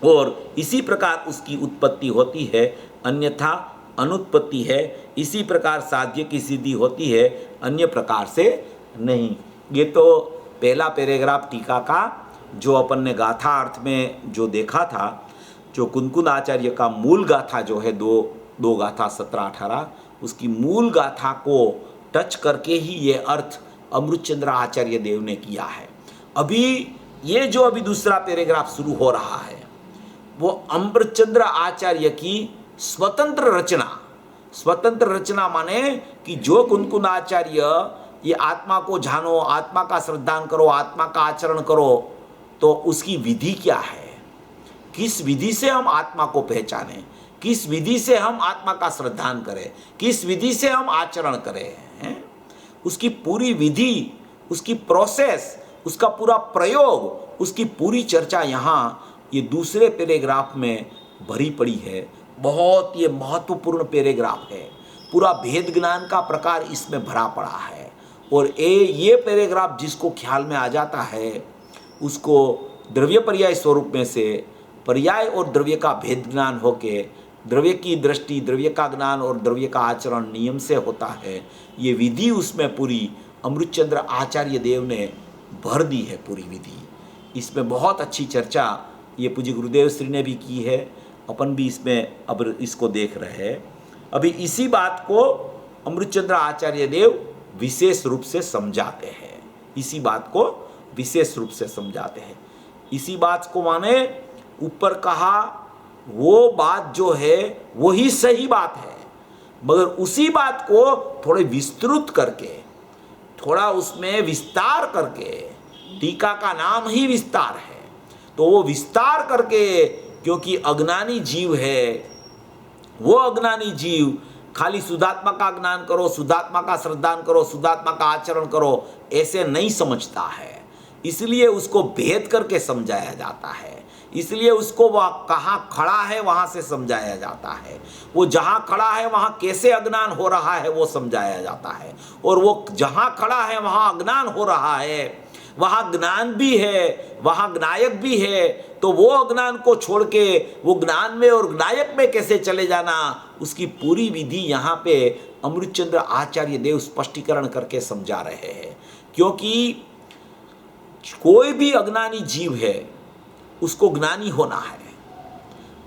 S1: और इसी प्रकार उसकी उत्पत्ति होती है, अन्यथा अनुत्पत्ति है। इसी प्रकार साध्य की सिद्धि होती है, अन्य प्रकार से नहीं। ये तो पहला पैराग्राफ टीका का जो अपन ने गाथा अर्थ में जो देखा था, जो कुनकुन आचार्य का मूल गाथा जो है, दो गाथा 17-18, उसकी मूल गाथा को टच करके ही ये अर्थ अमृतचंद्र आचार्य देव ने किया है। अभी ये जो अभी दूसरा पैराग्राफ शुरू हो रहा है वो अमृतचंद्र आचार्य की स्वतंत्र रचना माने कि जो कुनकुन आचार्य ये आत्मा को जानो, आत्मा का श्रद्धान करो, आत्मा का आचरण करो, तो उसकी विधि क्या है, किस विधि से हम आत्मा को पहचानें, किस विधि से हम आत्मा का श्रद्धान करें, किस विधि से हम आचरण करें, हैं? उसकी पूरी विधि, उसकी प्रोसेस, उसका पूरा प्रयोग, उसकी पूरी चर्चा यहाँ ये दूसरे पैराग्राफ में भरी पड़ी है। बहुत ये महत्वपूर्ण पैराग्राफ है, पूरा भेद ज्ञान का प्रकार इसमें भरा पड़ा है। और ये पैराग्राफ जिसको ख्याल में आ जाता है उसको द्रव्य पर्याय स्वरूप में से पर्याय और द्रव्य का भेद ज्ञान होके द्रव्य की दृष्टि, द्रव्य का ज्ञान और द्रव्य का आचरण नियम से होता है। ये विधि उसमें पूरी अमृतचंद्र आचार्य देव ने भर दी है, पूरी विधि। इसमें बहुत अच्छी चर्चा ये पूज्य गुरुदेव श्री ने भी की है, अपन भी इसमें अब इसको देख रहे हैं। अभी इसी बात को अमृतचंद्र आचार्य देव विशेष रूप से समझाते हैं, इसी बात को विशेष रूप से समझाते हैं। इसी बात को माने ऊपर कहा वो बात जो है वही सही बात है, मगर उसी बात को थोड़े विस्तृत करके, थोड़ा उसमें विस्तार करके, टीका का नाम ही विस्तार है, तो वो विस्तार करके, क्योंकि अज्ञानी जीव है, वो अज्ञानी जीव खाली शुद्धात्मा का ज्ञान करो, शुद्धात्मा का श्रद्धान करो, शुद्धात्मा का आचरण करो, ऐसे नहीं समझता है। इसलिए उसको भेद करके समझाया जाता है, इसलिए उसको वह कहाँ खड़ा है वहाँ से समझाया जाता है, वो जहाँ खड़ा है वहाँ कैसे अज्ञान हो रहा है वो समझाया जाता है, और वो जहाँ खड़ा है वहाँ अज्ञान हो रहा है, वहाँ ज्ञान भी है, वहाँ ज्ञायक भी है, तो वो अज्ञान को छोड़ के वो ज्ञान में और ज्ञायक में कैसे चले जाना, उसकी पूरी विधि यहाँ पे अमृतचंद्र आचार्य देव स्पष्टीकरण करके समझा रहे हैं। क्योंकि कोई भी अज्ञानी जीव है उसको ज्ञानी होना है,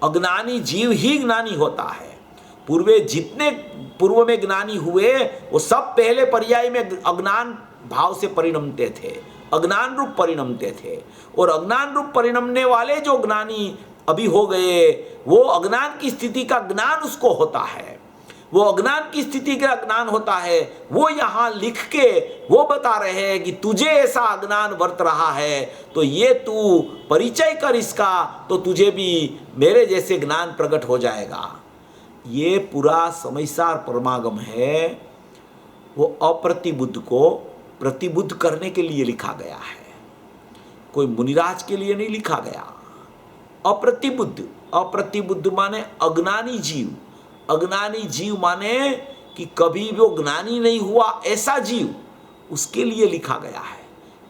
S1: अज्ञानी जीव ही ज्ञानी होता है। जितने पूर्व में ज्ञानी हुए वो सब पहले पर्याय में अज्ञान भाव से परिणमते थे, अज्ञान रूप परिणमते थे, और अज्ञान रूप परिणमने वाले जो ज्ञानी अभी हो गए वो अज्ञान की स्थिति का ज्ञान उसको होता है। वो अज्ञान की स्थिति का ज्ञान होता है, वो यहाँ लिख के वो बता रहे हैं कि तुझे ऐसा अज्ञान वर्त रहा है, तो ये तू परिचय कर इसका, तो तुझे भी मेरे जैसे ज्ञान प्रकट हो जाएगा। ये पूरा समयसार परमागम है, वो अप्रतिबुद्ध को प्रतिबुद्ध करने के लिए लिखा गया है, कोई मुनिराज के लिए नहीं लिखा गया। अप्रतिबुद्ध, अप्रतिबुद्ध माने अज्ञानी जीव, अज्ञानी जीव माने कि कभी वो ज्ञानी नहीं हुआ ऐसा जीव, उसके लिए लिखा गया है।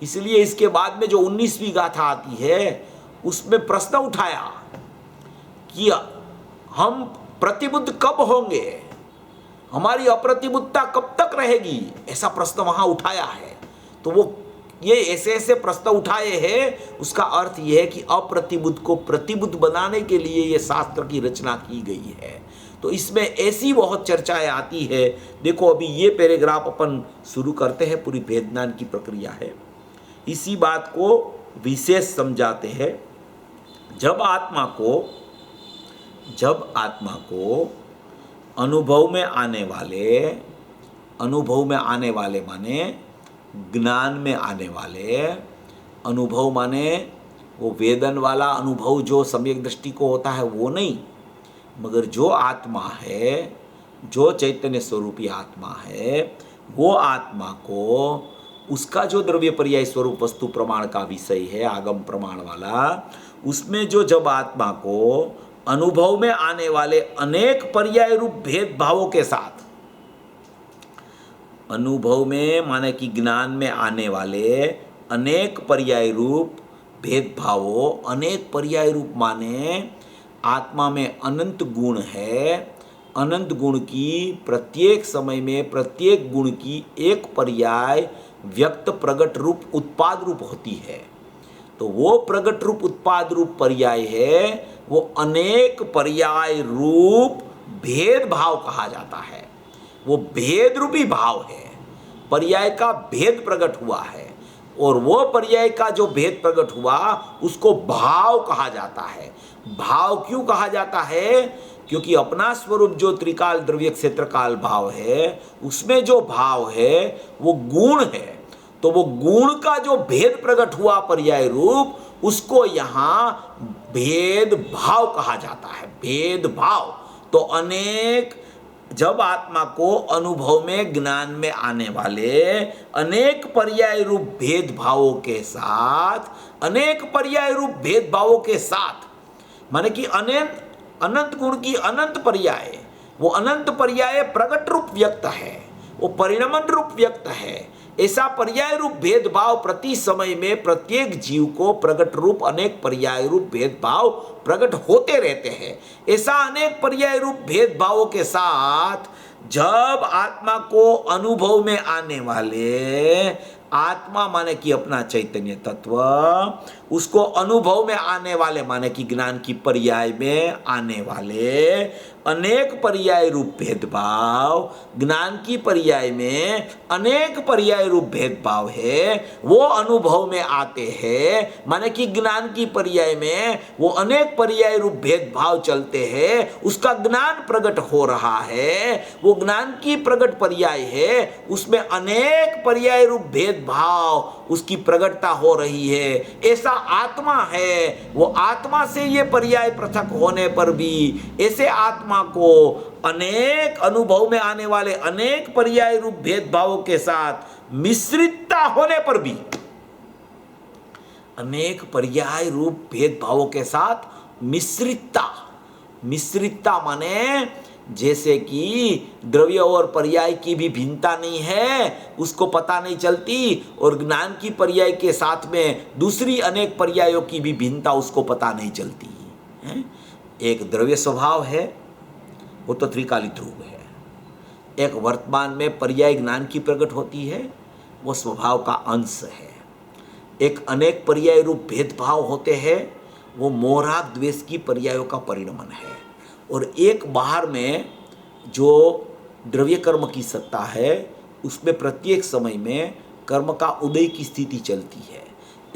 S1: इसलिए इसके बाद में जो 19वीं गाथा आती है उसमें प्रश्न उठाया कि हम प्रतिबुद्ध कब होंगे, हमारी अप्रतिबुद्धता कब तक रहेगी, ऐसा प्रश्न वहां उठाया है। तो वो ये ऐसे ऐसे प्रश्न उठाए हैं, उसका अर्थ यह है कि अप्रतिबुद्ध को प्रतिबुद्ध बनाने के लिए ये शास्त्र की रचना की गई है। तो इसमें ऐसी बहुत चर्चाएं आती है। देखो अभी ये पैराग्राफ अपन शुरू करते हैं, पूरी भेद ज्ञान की प्रक्रिया है, इसी बात को विशेष समझाते हैं। जब आत्मा को अनुभव में आने वाले माने ज्ञान में आने वाले, अनुभव माने वो वेदन वाला अनुभव जो सम्यक दृष्टि को होता है वो नहीं, मगर जो आत्मा है, जो चैतन्य स्वरूपी आत्मा है, वो आत्मा को उसका जो द्रव्य पर्याय स्वरूप वस्तु प्रमाण का विषय है, आगम प्रमाण वाला, उसमें जो जब आत्मा को अनुभव में आने वाले अनेक पर्याय रूप भेदभावों के साथ, अनुभव में माने कि ज्ञान में आने वाले अनेक पर्याय रूप भेदभावों, अनेक पर्याय रूप माने आत्मा में अनंत गुण है, अनंत गुण की प्रत्येक समय में प्रत्येक गुण की एक पर्याय व्यक्त प्रगट रूप उत्पाद रूप होती है। तो वो प्रगट रूप उत्पाद रूप पर्याय है, वो अनेक पर्याय रूप भेद भाव कहा जाता है। वो भेद रूपी भाव है, पर्याय का भेद प्रकट हुआ है, और वो पर्याय का जो भेद प्रकट हुआ उसको भाव कहा जाता है। भाव क्यों कहा जाता है? क्योंकि अपना स्वरूप जो त्रिकाल द्रव्य क्षेत्र काल भाव है, उसमें जो भाव है वो गुण है। तो वो गुण का जो भेद प्रकट हुआ पर्याय रूप, उसको यहाँ भेद भाव कहा जाता है। भेद भाव तो अनेक, जब आत्मा को अनुभव में ज्ञान में आने वाले अनेक पर्याय रूप भेदभावों के साथ, अनेक पर्याय रूप भेदभावों के साथ, माने कि अनंत गुण की अनंत पर्याय, वो अनंत पर्याय प्रगट रूप व्यक्त है, वो परिणमन रूप व्यक्त है। ऐसा पर्याय रूप भेदभाव प्रति समय में प्रत्येक जीव को प्रगट रूप अनेक पर्याय रूप भेदभाव प्रकट होते रहते हैं। ऐसा अनेक पर्याय रूप भेदभावों के साथ जब आत्मा को अनुभव में आने वाले, आत्मा माने कि अपना चैतन्य तत्व, उसको अनुभव में आने वाले माने कि ज्ञान की पर्याय में आने वाले अनेक पर्याय रूप भेदभाव, ज्ञान की पर्याय में अनेक पर्याय रूप भेदभाव है, वो अनुभव में आते हैं। माने कि ज्ञान की पर्याय में वो अनेक पर्याय रूप भेदभाव चलते हैं, उसका ज्ञान प्रकट हो रहा है, वो ज्ञान की प्रकट पर्याय है, उसमें अनेक पर्याय रूप भेदभाव उसकी प्रकटता हो रही है। ऐसा आत्मा है, वो आत्मा से ये पर्याय पृथक होने पर भी ऐसे आत्मा को अनेक अनुभव में आने वाले अनेक पर्याय रूप भेदभावों के साथ मिश्रितता होने पर भी, अनेक पर्याय रूप भेदभावों के साथ मिश्रितता, मिश्रितता माने जैसे कि द्रव्य और पर्याय की भी भिन्नता नहीं है, उसको पता नहीं चलती, और ज्ञान की पर्याय के साथ में दूसरी अनेक पर्यायों की भी भिन्नता उसको पता नहीं चलती है। एक द्रव्य स्वभाव है, वो तो त्रिकाली ध्रुव है। एक वर्तमान में पर्याय ज्ञान की प्रकट होती है, वो स्वभाव का अंश है। एक अनेक पर्याय रूप भेदभाव होते हैं, वो मोहराग द्वेष की पर्यायों का परिणमन है। और एक बाहर में जो द्रव्य कर्म की सत्ता है, उसमें प्रत्येक समय में कर्म का उदय की स्थिति चलती है।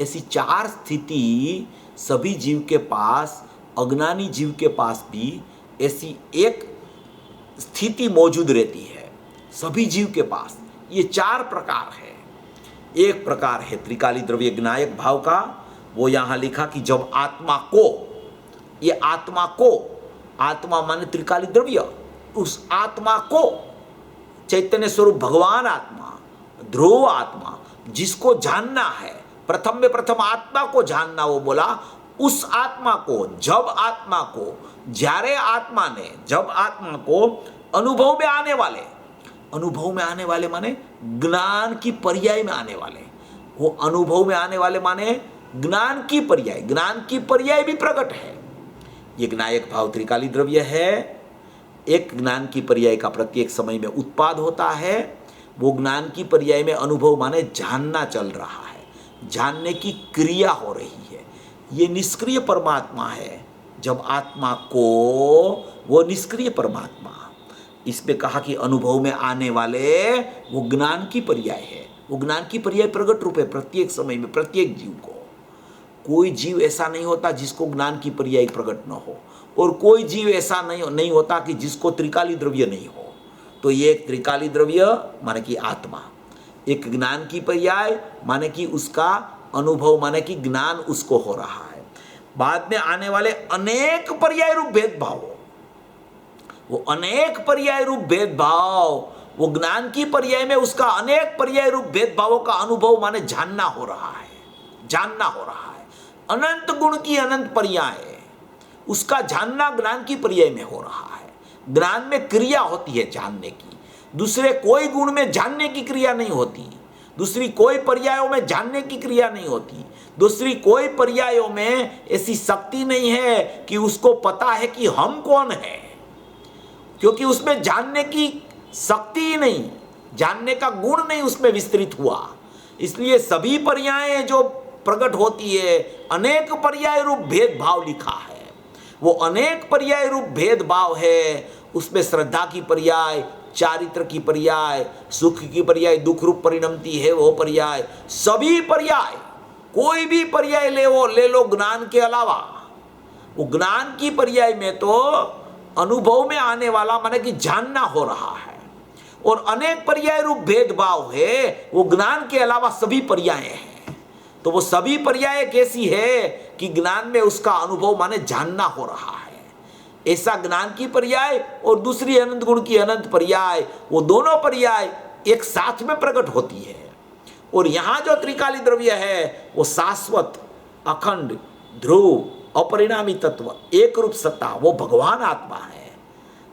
S1: ऐसी चार स्थिति सभी जीव के पास, अज्ञानी जीव के पास भी ऐसी एक स्थिति मौजूद रहती है सभी जीव के पास। ये 4 प्रकार है। एक प्रकार है त्रिकाली द्रव्य ज्ञायक भाव का, वो यहाँ लिखा कि जब आत्मा को, ये आत्मा को, आत्मा माने त्रिकाली द्रव्य, उस आत्मा को चैतन्य स्वरूप भगवान आत्मा, ध्रुव आत्मा जिसको जानना है, प्रथम में प्रथम आत्मा को जानना, वो बोला उस आत्मा को, जब आत्मा को, जारे आत्मा ने, जब आत्मा को अनुभव में आने वाले, अनुभव में आने वाले माने ज्ञान की पर्याय में आने वाले, वो अनुभव में आने वाले माने ज्ञान की पर्याय, ज्ञान की पर्याय भी प्रकट है। ये ज्ञायक भाव त्रिकाली द्रव्य है। एक ज्ञान की पर्याय का प्रत्येक समय में उत्पाद होता है। वो ज्ञान की पर्याय में अनुभव माने जानना चल रहा है, जानने की क्रिया हो रही है। ये निष्क्रिय परमात्मा है। जब आत्मा को, वो निष्क्रिय परमात्मा, इसमें कहा कि अनुभव में आने वाले वो ज्ञान की पर्याय है। वो ज्ञान की पर्याय प्रकट रूप है प्रत्येक समय में, प्रत्येक जीव को। कोई जीव ऐसा नहीं होता जिसको ज्ञान की पर्याय प्रकट न हो, और कोई जीव ऐसा नहीं होता कि जिसको त्रिकाली द्रव्य नहीं हो। तो ये एक त्रिकाली द्रव्य माने कि आत्मा, एक ज्ञान की पर्याय माने कि उसका अनुभव, माने कि ज्ञान उसको हो रहा है। बाद में आने वाले अनेक पर्याय रूप भेदभाव, वो अनेक पर्याय रूप भेदभाव, वो ज्ञान की पर्याय में उसका अनेक पर्याय रूप भेदभावों का अनुभव माने जानना हो रहा है, जानना हो रहा है। अनंत गुण की अनंत पर्याय, उसका जानना ज्ञान की पर्याय में हो रहा है। ज्ञान में क्रिया होती है जानने की, दूसरे कोई गुण में जानने की क्रिया नहीं होती, दूसरी कोई पर्यायों में जानने की क्रिया नहीं होती, दूसरी कोई पर्यायों में ऐसी शक्ति नहीं है कि उसको पता है कि हम कौन है, क्योंकि उसमें जानने की शक्ति ही नहीं, जानने का गुण नहीं उसमें विस्तृत हुआ। इसलिए सभी पर्याय जो प्रकट होती है, अनेक पर्याय रूप भेदभाव लिखा है। वो अनेक पर्याय रूप भेदभाव है। उसमें श्रद्धा की पर्याय, चारित्र की पर्याय, सुख की पर्याय, दुख रूप परिणमती है वो पर्याय, सभी पर्याय, कोई भी पर्याय ले लो ज्ञान के अलावा। वो ज्ञान की पर्याय में तो अनुभव में आने वाला माने कि जानना हो रहा है, और अनेक पर्याय रूप भेदभाव है, वो ज्ञान के अलावा सभी पर्याय हैं। तो वो सभी पर्याय कैसी है कि ज्ञान में उसका अनुभव माने जानना हो रहा है। ऐसा ज्ञान की पर्याय और दूसरी अनंत गुण की अनंत पर्याय, वो दोनों पर्याय एक साथ में प्रकट होती है। और यहाँ जो त्रिकाली द्रव्य है वो शाश्वत, अखंड, ध्रुव, अपरिणामी तत्व, एक रूप सत्ता, वो भगवान आत्मा है।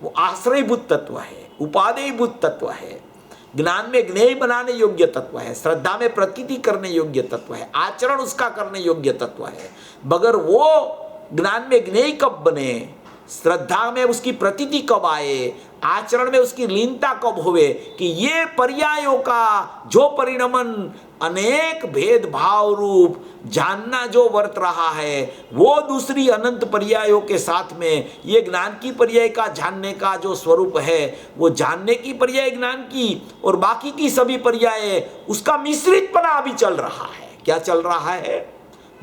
S1: वो आश्रयभूत तत्व है, उपादेयभूत तत्व है, ज्ञान में ज्ञेय बनाने योग्य तत्व है, श्रद्धा में प्रतीति करने योग्य तत्व है, आचरण उसका करने योग्य तत्व है। मगर वो ज्ञान में ज्ञेय कब बने, श्रद्धा में उसकी प्रतीति कब आए, आचरण में उसकी लीनता कब हुए, कि ये पर्यायों का जो परिणमन अनेक भेदभाव रूप जानना जो वर्त रहा है, वो दूसरी अनंत पर्यायों के साथ में ये ज्ञान की पर्याय का जानने का जो स्वरूप है, वो जानने की पर्याय ज्ञान की और बाकी की सभी पर्याय, उसका मिश्रितपना अभी चल रहा है। क्या चल रहा है?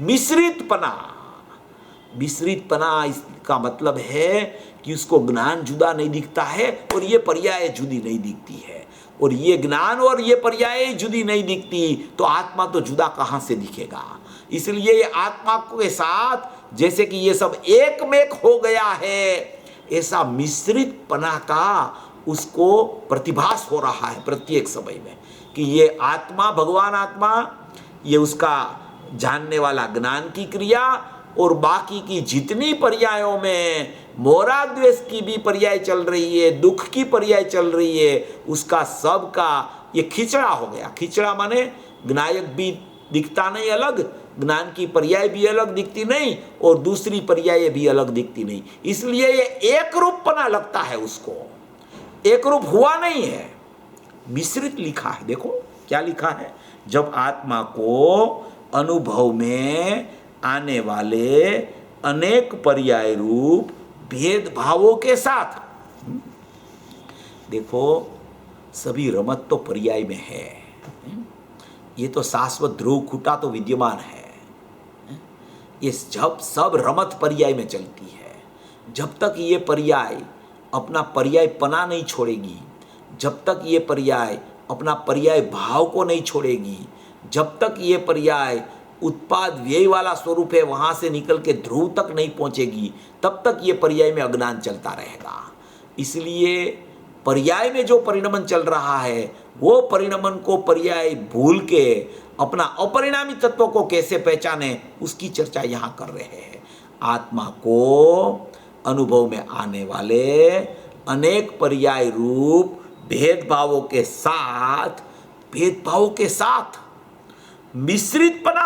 S1: मिश्रितपना। मिश्रितपना इसका मतलब है कि उसको ज्ञान जुदा नहीं दिखता है और ये पर्याय जुदी नहीं दिखती है, और ये ज्ञान और ये पर्याय जुदी नहीं दिखती तो आत्मा तो जुदा कहाँ से दिखेगा। इसलिए ये आत्मा के साथ जैसे कि ये सब एक में हो गया है, ऐसा मिश्रितपना का उसको प्रतिभास हो रहा है प्रत्येक समय में, कि ये आत्मा भगवान आत्मा, ये उसका जानने वाला ज्ञान की क्रिया, और बाकी की जितनी पर्यायों में मोराग द्वेष की भी पर्याय चल रही है, दुख की पर्याय चल रही है, उसका सब का ये खिचड़ा हो गया। खिचड़ा माने ज्ञायक भी दिखता नहीं अलग, ज्ञान की पर्याय भी अलग दिखती नहीं, और दूसरी पर्याय भी अलग दिखती नहीं। इसलिए ये एक रूपपना लगता है उसको, एक रूप हुआ नहीं है, मिश्रित लिखा है। देखो क्या लिखा है, जब आत्मा को अनुभव में आने वाले अनेक पर्याय रूप भेदभावों के साथ, देखो सभी रमत तो पर्याय में है, ये तो शाश्वत ध्रुव खुटा तो विद्यमान है, ये जब सब रमत पर्याय में चलती है, जब तक ये पर्याय
S2: अपना पर्यायपना नहीं छोड़ेगी, जब तक ये पर्याय अपना पर्याय भाव को नहीं छोड़ेगी, जब तक ये पर्याय उत्पाद व्यय वाला स्वरूप है वहाँ से निकल के ध्रुव तक नहीं पहुँचेगी, तब तक ये पर्याय में अज्ञान चलता रहेगा। इसलिए पर्याय में जो परिणमन चल रहा है वो परिणमन को पर्याय भूल के अपना अपरिणामी तत्व को कैसे पहचाने उसकी चर्चा यहाँ कर रहे हैं। आत्मा को अनुभव में आने वाले अनेक पर्याय रूप भेदभावों के साथ मिश्रितपना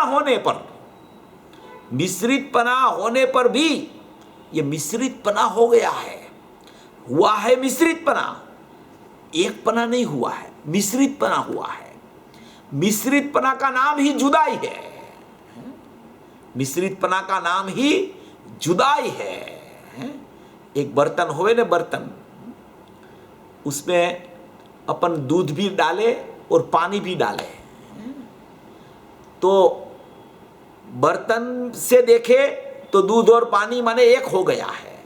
S2: होने पर भी ये मिश्रितपना हो गया है, हुआ है मिश्रितपना, एकपना नहीं हुआ है, मिश्रितपना हुआ है। मिश्रितपना का नाम ही जुदाई है, मिश्रितपना का नाम ही जुदाई है। एक बर्तन होवे ना, बर्तन, उसमें अपन दूध भी डाले और पानी भी डाले, तो बर्तन से देखे तो दूध और पानी माने एक हो गया है,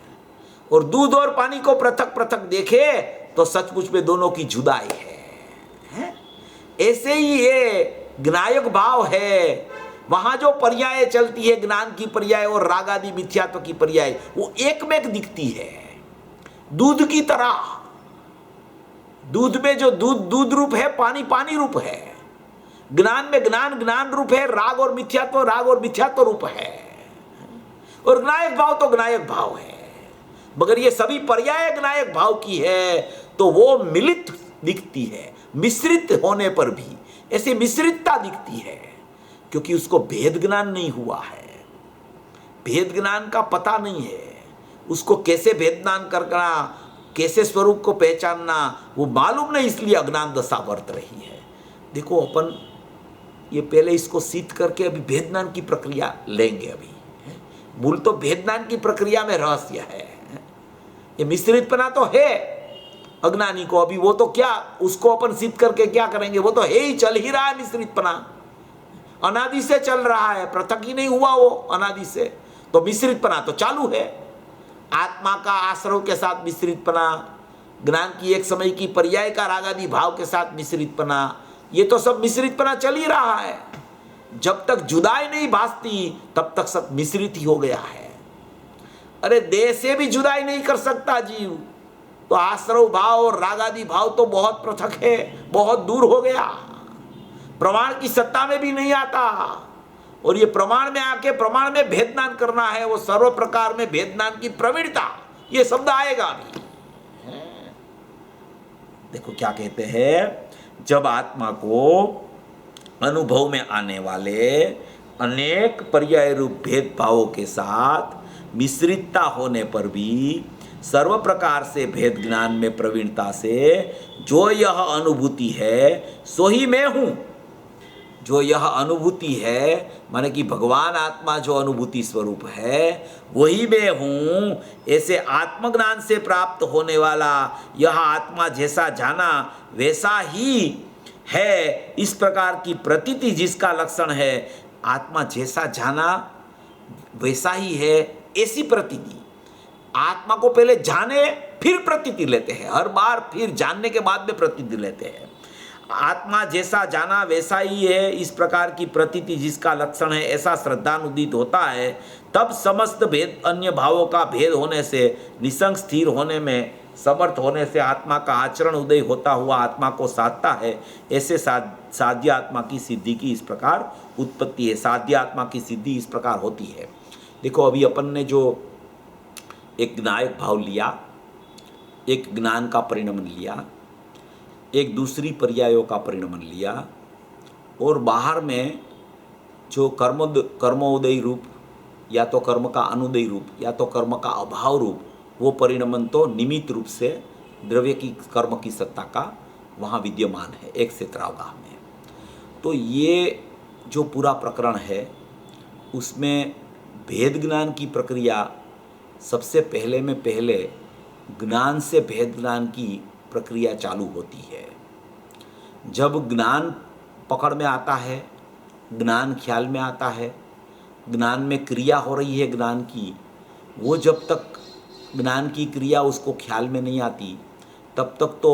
S2: और दूध और पानी को पृथक पृथक देखे तो सचमुच में दोनों की जुदाई है। ऐसे ही ये ज्ञायक भाव है, वहां जो पर्याय चलती है, ज्ञान की पर्याय और राग आदि मिथ्यात्व की पर्याय, वो एक में एक दिखती है दूध की तरह। दूध में जो दूध रूप है, पानी पानी रूप है, ज्ञान में ज्ञान रूप है, राग और मिथ्यात्व रूप है, और ज्ञायक भाव तो ज्ञायक भाव है। मगर ये सभी पर्याय ज्ञायक भाव की है तो वो मिलित दिखती है, मिश्रित होने पर भी ऐसे मिश्रितता दिखती है, क्योंकि उसको भेद ज्ञान नहीं हुआ है, भेद ज्ञान का पता नहीं है, उसको कैसे भेद ज्ञान करना, कैसे स्वरूप को पहचानना वो मालूम नहीं, इसलिए अज्ञान दशा वर्त रही है। देखो अपन ये पहले इसको सिद्ध करके अभी भेद ज्ञान की प्रक्रिया लेंगे। अभी मूल तो भेद ज्ञान की प्रक्रिया में रहस्य है। ये मिश्रितपना तो है अज्ञानी को, अभी वो तो क्या, उसको अपन सिद्ध करके क्या करेंगे, वो तो है ही, चल ही रहा है मिश्रितपना, अनादि से चल रहा है, पृथक ही नहीं हुआ वो अनादि से, तो मिश्रितपना तो चालू है। आत्मा का आश्रव के साथ मिश्रितपना, ज्ञान की एक समय की पर्याय का राग आदि भाव के साथ मिश्रितपना, ये तो सब मिश्रितपना चल ही रहा है। जब तक जुदाई नहीं भासती तब तक सब मिश्रित ही हो गया है। अरे देह से भी जुदाई नहीं कर सकता जीव, तो आश्रव भाव और राग आदि भाव तो बहुत पृथक है, बहुत दूर हो गया, प्रमाण की सत्ता में भी नहीं आता। और ये प्रमाण में आके प्रमाण में भेदनान करना है, वो सर्व प्रकार में भेदनान की प्रवीणता, ये शब्द आएगा अभी। देखो क्या कहते हैं, जब आत्मा को अनुभव में आने वाले अनेक पर्याय रूप भेदभावों के साथ मिश्रितता होने पर भी सर्व प्रकार से भेद ज्ञान में प्रवीणता से जो यह अनुभूति है सो ही मैं हूँ। जो यह अनुभूति है माने कि भगवान आत्मा जो अनुभूति स्वरूप है वही मैं हूँ। ऐसे आत्मज्ञान से प्राप्त होने वाला यह आत्मा जैसा जाना वैसा ही है, इस प्रकार की प्रतीति जिसका लक्षण है, आत्मा जैसा जाना वैसा ही है, ऐसी प्रतीति। आत्मा को पहले जाने फिर प्रतीति लेते हैं, हर बार फिर जानने के बाद में प्रतीति लेते हैं। आत्मा जैसा जाना वैसा ही है, इस प्रकार की प्रतीति जिसका लक्षण है, ऐसा श्रद्धानुदित होता है, तब समस्त भेद अन्य भावों का भेद होने से निसंग स्थिर होने में समर्थ होने से आत्मा का आचरण उदय होता हुआ आत्मा को साधता है। ऐसे साध्य आत्मा की सिद्धि की इस प्रकार उत्पत्ति है, साध्य आत्मा की सिद्धि इस प्रकार होती है। देखो अभी अपन ने जो एक ज्ञायक भाव लिया, एक ज्ञान का परिणमन लिया, एक दूसरी पर्यायों का परिणमन लिया, और बाहर में जो कर्मोदय रूप या तो कर्म का अनुदय रूप या तो कर्म का अभाव रूप, वो परिणमन तो निमित्त रूप से द्रव्य की कर्म की सत्ता का वहाँ विद्यमान है एक से त्रावगाह में। तो ये जो पूरा प्रकरण है उसमें भेद ज्ञान की प्रक्रिया सबसे पहले में पहले ज्ञान से भेद ज्ञान की प्रक्रिया चालू होती है। जब ज्ञान पकड़ में आता है, ज्ञान ख्याल में आता है, ज्ञान में क्रिया हो रही है ज्ञान की, वो जब तक ज्ञान की क्रिया उसको ख्याल में नहीं आती, तब तक तो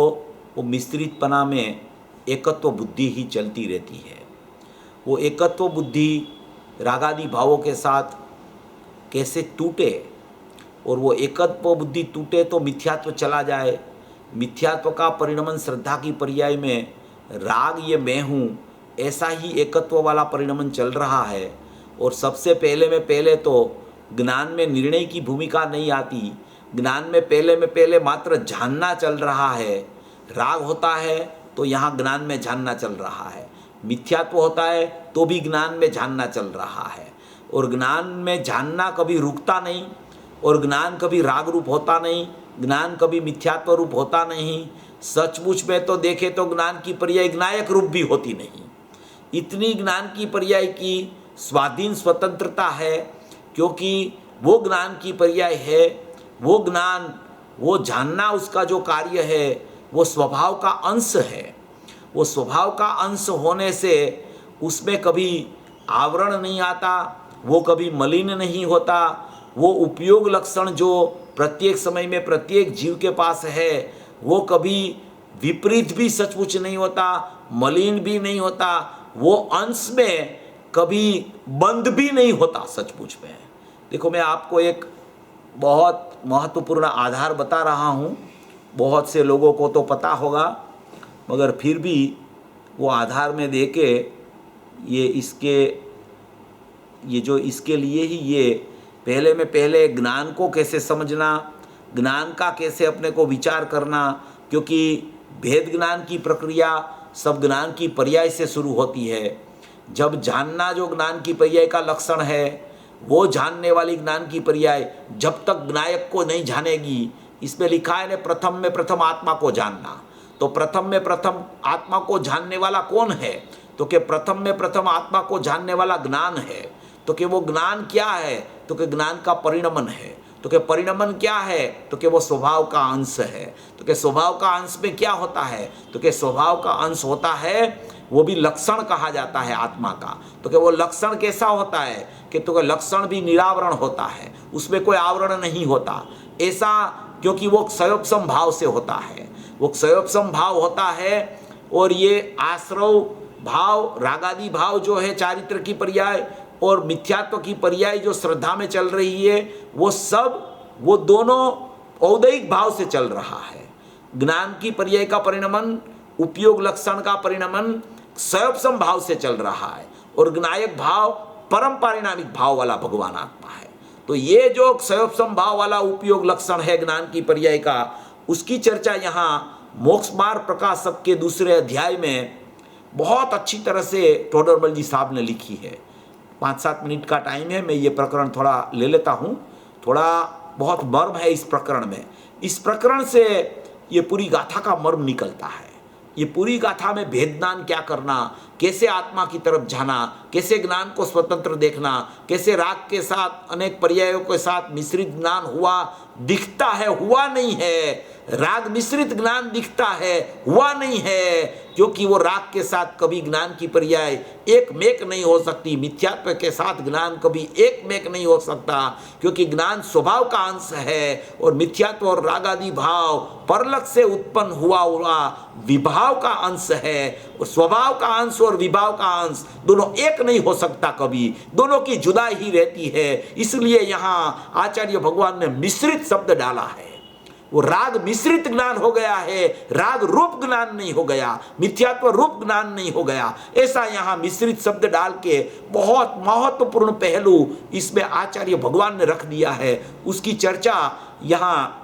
S2: वो मिश्रितपना में एकत्व बुद्धि ही चलती रहती है। वो एकत्व बुद्धि रागादि भावों के साथ कैसे टूटे, और वो एकत्व बुद्धि टूटे तो मिथ्यात्व चला जाए। मिथ्यात्व का परिणमन श्रद्धा की पर्याय में राग ये मैं हूँ, ऐसा ही एकत्व वाला परिणमन चल रहा है। और सबसे पहले तो ज्ञान में निर्णय की भूमिका नहीं आती, ज्ञान में पहले मात्र जानना चल रहा है। राग होता है तो यहाँ ज्ञान में जानना चल रहा है, मिथ्यात्व होता है तो भी ज्ञान में जानना चल रहा है। और ज्ञान में जानना कभी रुकता नहीं, और ज्ञान कभी राग रूप होता नहीं, ज्ञान कभी मिथ्यात्व रूप होता नहीं। सचमुच में तो देखे तो ज्ञान की पर्याय ज्ञायक रूप भी होती नहीं। इतनी ज्ञान की पर्याय की स्वाधीन स्वतंत्रता है, क्योंकि वो ज्ञान की पर्याय है, वो ज्ञान, वो जानना उसका जो कार्य है वो स्वभाव का अंश है। वो स्वभाव का अंश होने से उसमें कभी आवरण नहीं आता, वो कभी मलिन नहीं होता। वो उपयोग लक्षण जो प्रत्येक समय में प्रत्येक जीव के पास है वो कभी विपरीत भी सचमुच नहीं होता, मलिन भी नहीं होता, वो अंश में कभी बंद भी नहीं होता सचमुच में। देखो, मैं आपको एक बहुत महत्वपूर्ण आधार बता रहा हूँ, बहुत से लोगों को तो पता होगा, मगर फिर भी वो आधार में दे के इसके लिए ही ये पहले ज्ञान को कैसे समझना, ज्ञान का कैसे अपने को विचार करना, क्योंकि भेद ज्ञान की प्रक्रिया सब ज्ञान की पर्याय से शुरू होती है। जब जानना जो ज्ञान की पर्याय का लक्षण है, वो जानने वाली ज्ञान की पर्याय जब तक ज्ञायक को नहीं जानेगी, इसमें लिखा है ने प्रथम में प्रथम आत्मा को जानना। तो प्रथम में प्रथम आत्मा को जानने वाला कौन है? तो कि प्रथम में प्रथम आत्मा को जानने वाला ज्ञान है। तो कि वो ज्ञान क्या है? तो कि ज्ञान का परिणमन है। तो कि परिणमन क्या है? तो कि वो स्वभाव का अंश है। तो कि स्वभाव का अंश में क्या होता है? तो कि स्वभाव का अंश होता है, वो भी लक्षण कहा जाता है आत्मा का। तो कि वो लक्षण कैसा होता है कि तो कि लक्षण भी निरावरण होता है, उसमें कोई आवरण नहीं होता। ऐसा क्योंकि वो क्षयोपशम भाव से होता है, वो क्षयोपशम भाव होता है। और ये आश्रव भाव, रागादि भाव जो है चारित्र की पर्याय, और मिथ्यात्व की पर्याय जो श्रद्धा में चल रही है, वो दोनों औदैहिक भाव से चल रहा है। ज्ञान की पर्याय का परिणमन, उपयोग लक्षण का परिणमन क्षयोपशम भाव से चल रहा है, और ज्ञायक भाव परम पारिणामिक भाव वाला भगवान आत्मा है। तो ये जो क्षयोपशम भाव वाला उपयोग लक्षण है ज्ञान की पर्याय का, उसकी चर्चा यहाँ मोक्ष मार्ग प्रकाशक के दूसरे अध्याय में बहुत अच्छी तरह से टोडरमल जी साहब ने लिखी है। 5-7 मिनट का टाइम है, मैं ये प्रकरण थोड़ा ले लेता हूँ। थोड़ा बहुत मर्म है इस प्रकरण में। इस प्रकरण से ये पूरी गाथा का मर्म निकलता है। ये पूरी गाथा में भेद ज्ञान क्या करना, कैसे आत्मा की तरफ जाना, कैसे ज्ञान को स्वतंत्र देखना, कैसे राग के साथ अनेक पर्यायों के साथ मिश्रित ज्ञान हुआ दिखता है, हुआ नहीं है। राग मिश्रित ज्ञान दिखता है, हुआ नहीं है, क्योंकि वो राग के साथ कभी ज्ञान की पर्याय एक मेक नहीं हो सकती, मिथ्यात्व के साथ ज्ञान कभी एक मेक नहीं हो सकता, क्योंकि ज्ञान स्वभाव का अंश है, और मिथ्यात्व और रागादि भाव परलक से उत्पन्न हुआ विभाव का अंश है। और स्वभाव का अंश और विभाव का अंश दोनों एक नहीं हो सकता, कभी दोनों की जुदाई ही रहती है। इसलिए यहाँ आचार्य भगवान ने मिश्रित शब्द डाला है। वो राग मिश्रित ज्ञान हो गया है, राग रूप ज्ञान नहीं हो गया, मिथ्यात्व रूप ज्ञान नहीं हो गया। ऐसा यहाँ मिश्रित शब्द डाल के बहुत महत्वपूर्ण पहलू इसमें आचार्य भगवान ने रख दिया है। उसकी चर्चा यहाँ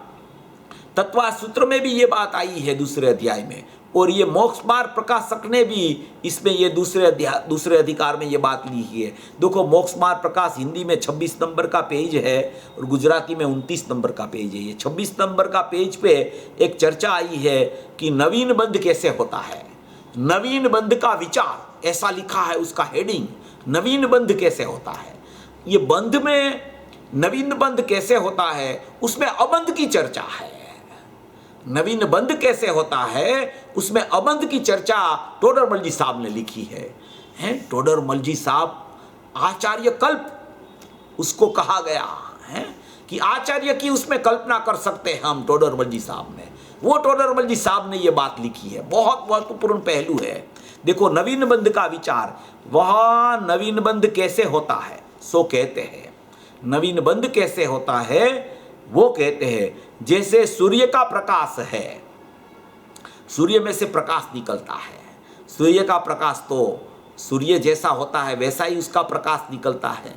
S2: तत्वा सूत्र में भी ये बात आई है दूसरे अध्याय में, और ये मोक्ष मार्ग प्रकाशक ने भी इसमें ये दूसरे अधिकार में ये बात ली है। देखो, मोक्ष मार्ग प्रकाश हिंदी में 26 नंबर का पेज है और गुजराती में 29 नंबर का पेज है। ये 26 नंबर का पेज पे एक चर्चा आई है कि नवीन बंध कैसे होता है, नवीन बंध का विचार, ऐसा लिखा है उसका हेडिंग, नवीन बंध कैसे होता है। ये बंध में नवीन बंध कैसे होता है, उसमें अबंध की चर्चा है। नवीन बंध कैसे होता है, उसमें अबंध की चर्चा टोडरमल जी साहब ने लिखी है। टोडरमल जी साहब आचार्य कल्प उसको कहा गया है। कि आचार्य की उसमें कल्पना कर सकते हैं हम टोडरमल जी साहब में। वो टोडरमल जी साहब ने ये बात लिखी है, बहुत महत्वपूर्ण पहलू है। देखो नवीन बंध का विचार, वह नवीन बंध कैसे होता है सो कहते हैं, नवीन बंध कैसे होता है वो कहते हैं जैसे सूर्य का प्रकाश है, सूर्य में से प्रकाश निकलता है, सूर्य का प्रकाश तो सूर्य जैसा होता है वैसा ही उसका प्रकाश निकलता है,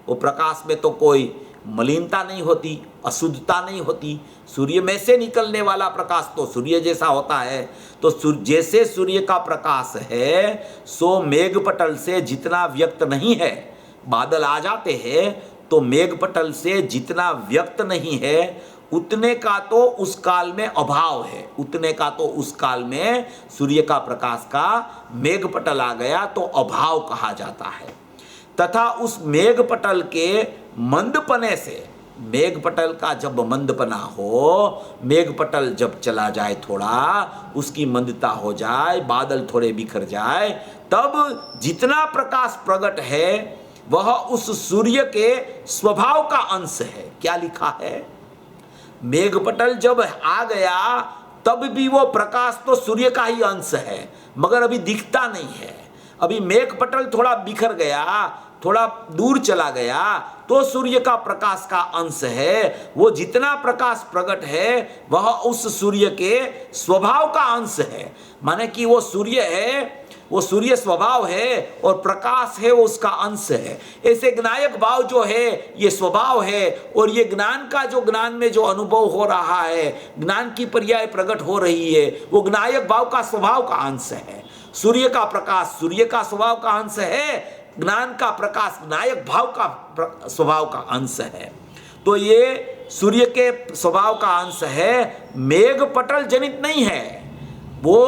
S2: वो प्रकाश में तो कोई मलिनता नहीं होती, अशुद्धता नहीं होती, सूर्य में से निकलने वाला प्रकाश तो सूर्य जैसा होता है। तो जैसे सूर्य का प्रकाश है सो मेघपटल से जितना व्यक्त नहीं है, बादल आ जाते हैं तो मेघपटल से जितना व्यक्त नहीं है उतने का तो उस काल में अभाव है, उतने का तो उस काल में सूर्य का प्रकाश का मेघपटल आ गया तो अभाव कहा जाता है। तथा उस मेघपटल के मंदपने से, मेघपटल का जब मंदपना हो, मेघपटल जब चला जाए थोड़ा, उसकी मंदता हो जाए, बादल थोड़े बिखर जाए, तब जितना प्रकाश प्रकट है वह उस सूर्य के स्वभाव का अंश है। क्या लिखा है? मेघपटल जब आ गया तब भी वो प्रकाश तो सूर्य का ही अंश है, मगर अभी दिखता नहीं है। अभी मेघपटल थोड़ा बिखर गया, थोड़ा दूर चला गया तो सूर्य का प्रकाश का अंश है। वो जितना प्रकाश प्रकट है वह उस सूर्य के स्वभाव का अंश है। माने कि वो सूर्य है, वो सूर्य स्वभाव है और प्रकाश है वो उसका अंश है। ऐसे ज्ञायक भाव जो है ये स्वभाव है, और ये ज्ञान का जो ज्ञान में जो अनुभव हो रहा है, ज्ञान की पर्याय प्रकट हो रही है, वो ज्ञायक भाव का स्वभाव का अंश है। सूर्य का प्रकाश सूर्य का स्वभाव का अंश है, ज्ञान का प्रकाश ज्ञायक भाव का स्वभाव का अंश है। तो ये सूर्य के स्वभाव का अंश है, मेघपटल जनित नहीं है, वो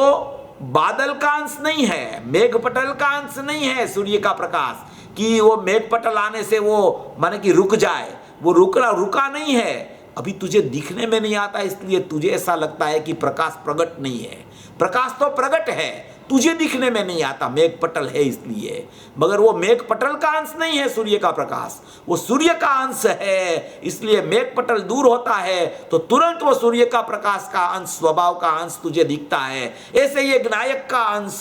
S2: बादल का अंश नहीं है, मेघपटल का अंश नहीं है सूर्य का प्रकाश कि वो मेघपटल आने से वो माने कि रुक जाए, वो रुका नहीं है। अभी तुझे दिखने में नहीं आता इसलिए तुझे ऐसा लगता है कि प्रकाश प्रकट नहीं है। प्रकाश तो प्रकट है, तुझे दिखने में नहीं आता, मेघपटल है इसलिए, मगर वो मेघपटल का अंश नहीं है सूर्य का प्रकाश, वो सूर्य का अंश है। इसलिए मेघपटल दूर होता है तो तुरंत वो सूर्य का प्रकाश का अंश, स्वभाव का अंश तुझे दिखता है। ऐसे ये ज्ञायक का अंश,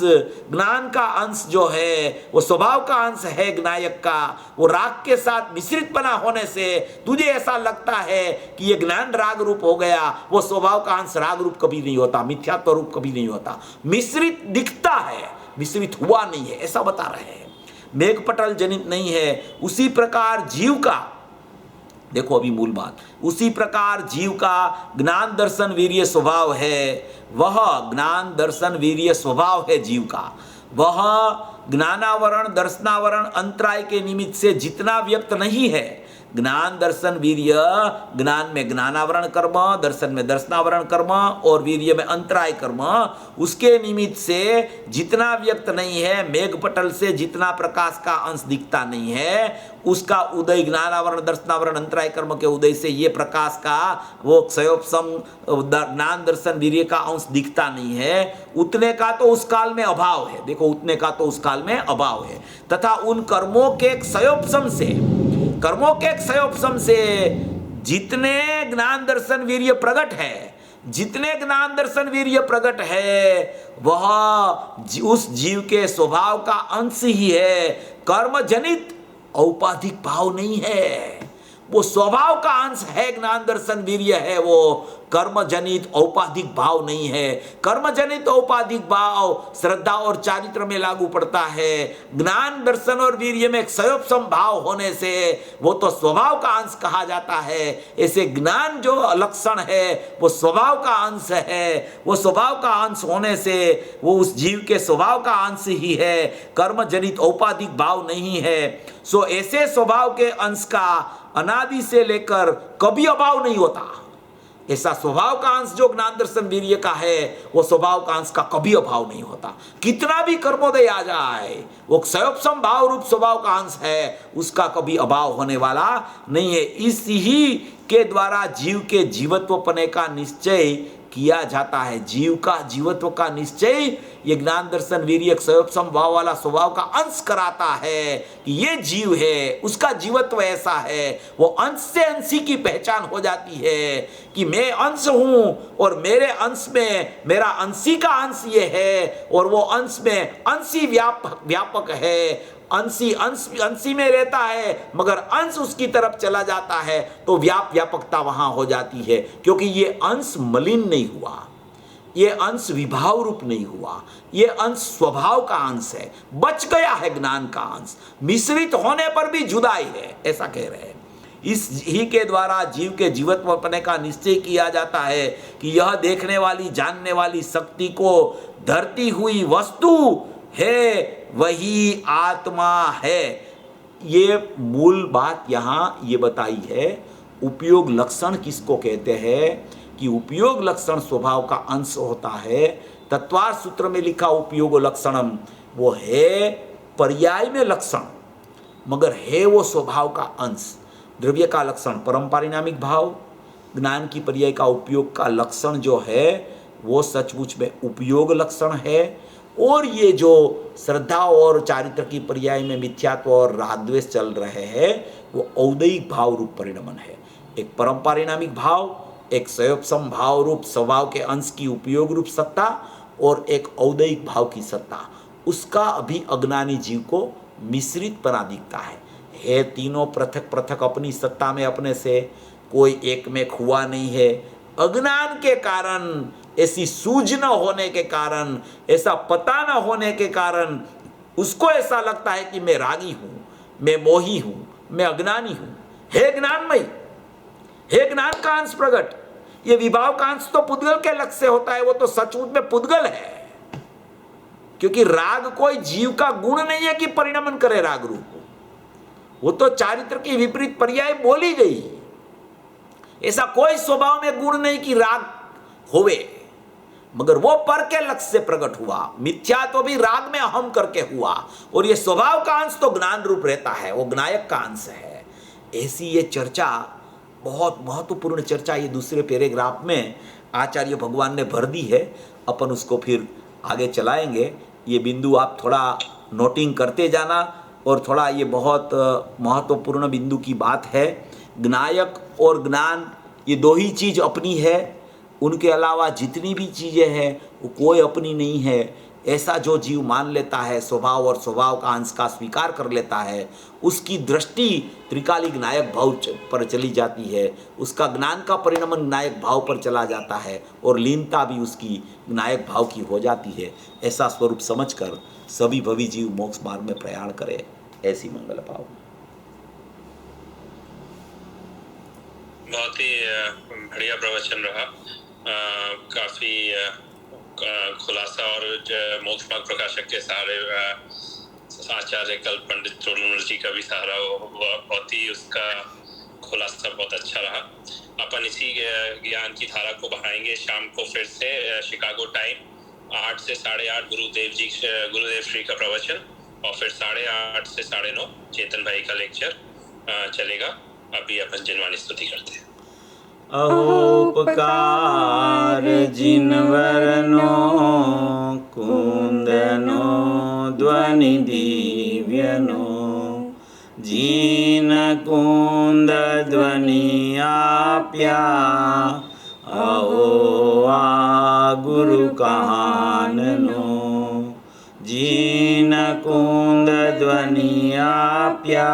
S2: ज्ञान का अंश जो है वो स्वभाव का अंश है ज्ञायक का। वो राग के साथ मिश्रित बना होने से तुझे ऐसा लगता है कि ये ज्ञान राग रूप हो गया, वो स्वभाव का अंश राग रूप कभी नहीं होता, मिथ्यात्व रूप कभी नहीं होता, मिश्रित दिखता है, मिश्रित हुआ नहीं है, ऐसा बता रहे हैं। मेघपटल जनित नहीं है। उसी प्रकार जीव का, देखो अभी मूल बात, उसी प्रकार जीव का ज्ञान दर्शन वीर्य स्वभाव है, वह ज्ञान दर्शन वीर्य स्वभाव है जीव का। वह ज्ञानावरण दर्शनावरण अंतराय के निमित्त से जितना व्यक्त नहीं है, ज्ञान दर्शन वीर्य, ज्ञान में ज्ञानावरण कर्म, दर्शन में दर्शनावरण कर्म और वीर्य में अंतराय कर्म, उसके निमित्त से जितना व्यक्त नहीं है, मेघपटल से जितना प्रकाश का अंश दिखता नहीं है, उसका उदय ज्ञानावरण दर्शनावरण अंतराय कर्म के उदय से ये प्रकाश का वो क्षयोपशम ज्ञान दर्शन वीर्य का अंश दिखता नहीं है, उतने का तो उस काल में अभाव है। देखो उतने का तो उस काल में अभाव है। तथा उन कर्मों के क्षयोपशम से, कर्मों के क्षयोपशम से जितने ज्ञान दर्शन वीर्य प्रकट है, जितने ज्ञान दर्शन वीर्य प्रकट है, वह उस जीव के स्वभाव का अंश ही है, कर्म जनित औपाधिक भाव नहीं है। वो स्वभाव का अंश है, ज्ञान दर्शन वीर्य है, वो कर्म जनित औपाधिक भाव नहीं है। कर्म जनित औपाधिक भाव श्रद्धा और चारित्र में लागू पड़ता है। ज्ञान दर्शन और वीर्य में क्षयोपशम भाव होने से वो तो स्वभाव का अंश कहा जाता है। ऐसे ज्ञान जो लक्षण है वो स्वभाव का अंश है, वो स्वभाव का अंश होने से वो उस जीव के स्वभाव का अंश ही है, कर्म जनित औपाधिक भाव नहीं है। सो ऐसे स्वभाव के अंश का अनादि से लेकर कभी अभाव नहीं होता। ऐसा स्वभाव का अंश जो ज्ञान दर्शन वीर्य का है, वो स्वभाव का अंश का कभी अभाव नहीं होता। कितना भी कर्मोदय आ जाए, वो क्षयोपशम भाव रूप स्वभाव का अंश है, उसका कभी अभाव होने वाला नहीं है। इस ही के द्वारा जीव के जीवत्व पने का निश्चय किया जाता है। जीव का जीवत्व का निश्चय ये ज्ञान दर्शन वीर्य क्षयोपशम भाव वाला स्वभाव का अंश कराता है कि ये जीव है, उसका जीवत्व ऐसा है। वो अंश से अंशी की पहचान हो जाती है कि मैं अंश हूं और मेरे अंश में मेरा अंशी का अंश ये है और वो अंश में अंशी व्यापक है। अंशी में रहता है मगर अंश उसकी तरफ चला जाता है तो व्यापकता वहां हो जाती है, क्योंकि ये अंश मलिन नहीं हुआ, ये अंश विभाव रूप नहीं हुआ, ये अंश स्वभाव का अंश है, बच गया है ज्ञान का अंश, मिश्रित होने पर भी जुदाई है, ऐसा कह रहे हैं। इस ही के द्वारा जीव के जीवत्व अपने का निश्चय किया जाता है कि यह देखने वाली जानने वाली शक्ति को धरती हुई वस्तु है, वही आत्मा है। ये मूल बात यहाँ ये बताई है। उपयोग लक्षण किसको कहते हैं कि उपयोग लक्षण स्वभाव का अंश होता है। तत्वार सूत्र में लिखा उपयोग लक्षणम वो है पर्याय में लक्षण, मगर है वो स्वभाव का अंश। द्रव्य का लक्षण परम पारिणामिक भाव, ज्ञान की पर्याय का उपयोग का लक्षण जो है वो सचमुच में उपयोग लक्षण है। और ये जो श्रद्धा और चारित्र की पर्याय में मिथ्यात्व और रागद्वेष चल रहे हैं वो औदैहिक भाव रूप परिणमन है। एक परम पारिणामिक भाव, एक क्षयोपशम भाव रूप स्वभाव के अंश की उपयोग रूप सत्ता और एक औदैहिक भाव की सत्ता, उसका अभी अज्ञानी जीव को मिश्रित पना दिखता है। तीनों पृथक पृथक अपनी सत्ता में अपने से, कोई एक में हुआ नहीं है। अज्ञान के कारण, ऐसी सूझ न होने के कारण, ऐसा पता न होने के कारण उसको ऐसा लगता है कि मैं रागी हूं, मैं मोही हूं, मैं अज्ञानी हूं। हे ज्ञानमयी, हे ज्ञान का अंश प्रकट, ये विभाव का अंश तो पुद्गल के लक्ष्य से होता है, वो तो सचमुच में पुद्गल है, क्योंकि राग कोई जीव का गुण नहीं है कि परिणमन करे राग रूप, वो तो चारित्र की विपरीत पर्याय बोली गई। ऐसा कोई स्वभाव में गुण नहीं कि राग होवे, मगर वो पर के लक्ष्य से प्रकट हुआ। मिथ्या तो भी राग में अहम करके हुआ, और ये स्वभाव का अंश तो ज्ञान रूप रहता है, वो ज्ञायक का अंश है। ऐसी ये चर्चा, बहुत महत्वपूर्ण चर्चा, ये दूसरे पैराग्राफ में आचार्य भगवान ने भर दी है। अपन उसको फिर आगे चलाएंगे। ये बिंदु आप थोड़ा नोटिंग करते जाना, और थोड़ा ये बहुत महत्वपूर्ण बिंदु की बात है। ज्ञायक और ज्ञान ये दो ही चीज़ अपनी है, उनके अलावा जितनी भी चीज़ें हैं वो कोई अपनी नहीं है। ऐसा जो जीव मान लेता है, स्वभाव और स्वभाव का अंश का स्वीकार कर लेता है, उसकी दृष्टि त्रिकालिक ज्ञायक भाव पर चली जाती है, उसका ज्ञान का परिणमन ज्ञायक भाव पर चला जाता है, और लीनता भी उसकी ज्ञायक भाव की हो जाती है। ऐसा स्वरूप समझकर सभी भवी जीव मोक्ष मार्ग में प्रयाण करे, ऐसी मंगल भाव।
S3: बहुत ही बढ़िया प्रवचन रहा। काफी खुलासा, और मोक्ष मार्ग प्रकाशक के सारे आचार्य कल पंडित चोरनमल जी का भी सहारा बहुत ही उसका खुलासा बहुत अच्छा रहा। अपन इसी ज्ञान की धारा को बढ़ाएंगे। शाम को फिर से शिकागो टाइम 8 से 8:30 गुरुदेव श्री का प्रवचन, और फिर 8:30 से 9:30 चेतन भाई का लेक्चर चलेगा। अभी अपन जिनवानी स्तुति करते हैं।
S1: अहोपकार जिनवरनो कुंदनो ध्वनि दिव्यनो, जीन कुंद ध्वनि आप्या, अहो आ गुरु काननो, जीन कुंद ध्वनि आप्या,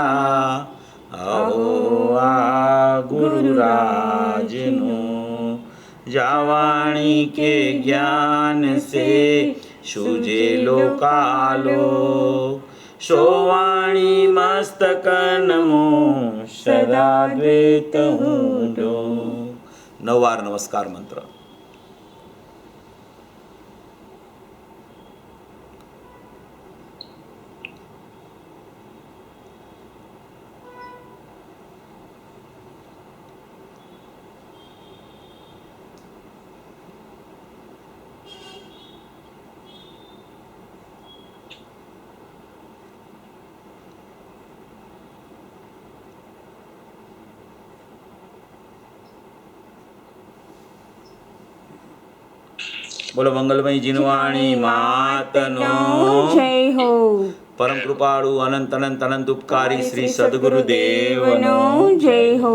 S1: अहो आ गुरु राजनो। जावाणी के ज्ञान से सूझे लोकालो, सोवाणी मस्तक नमो सदा द्वैत हूँ जो।
S2: 9 बार नमस्कार मंत्र।
S1: બોલો મંગલમય જીનવાણી માતનો
S4: જય હો.
S1: પરમ કૃપાળુ અનંત અનંત અનંત ઉપકારી શ્રી સદગુરુ દેવનો
S4: દેવનો જય હો.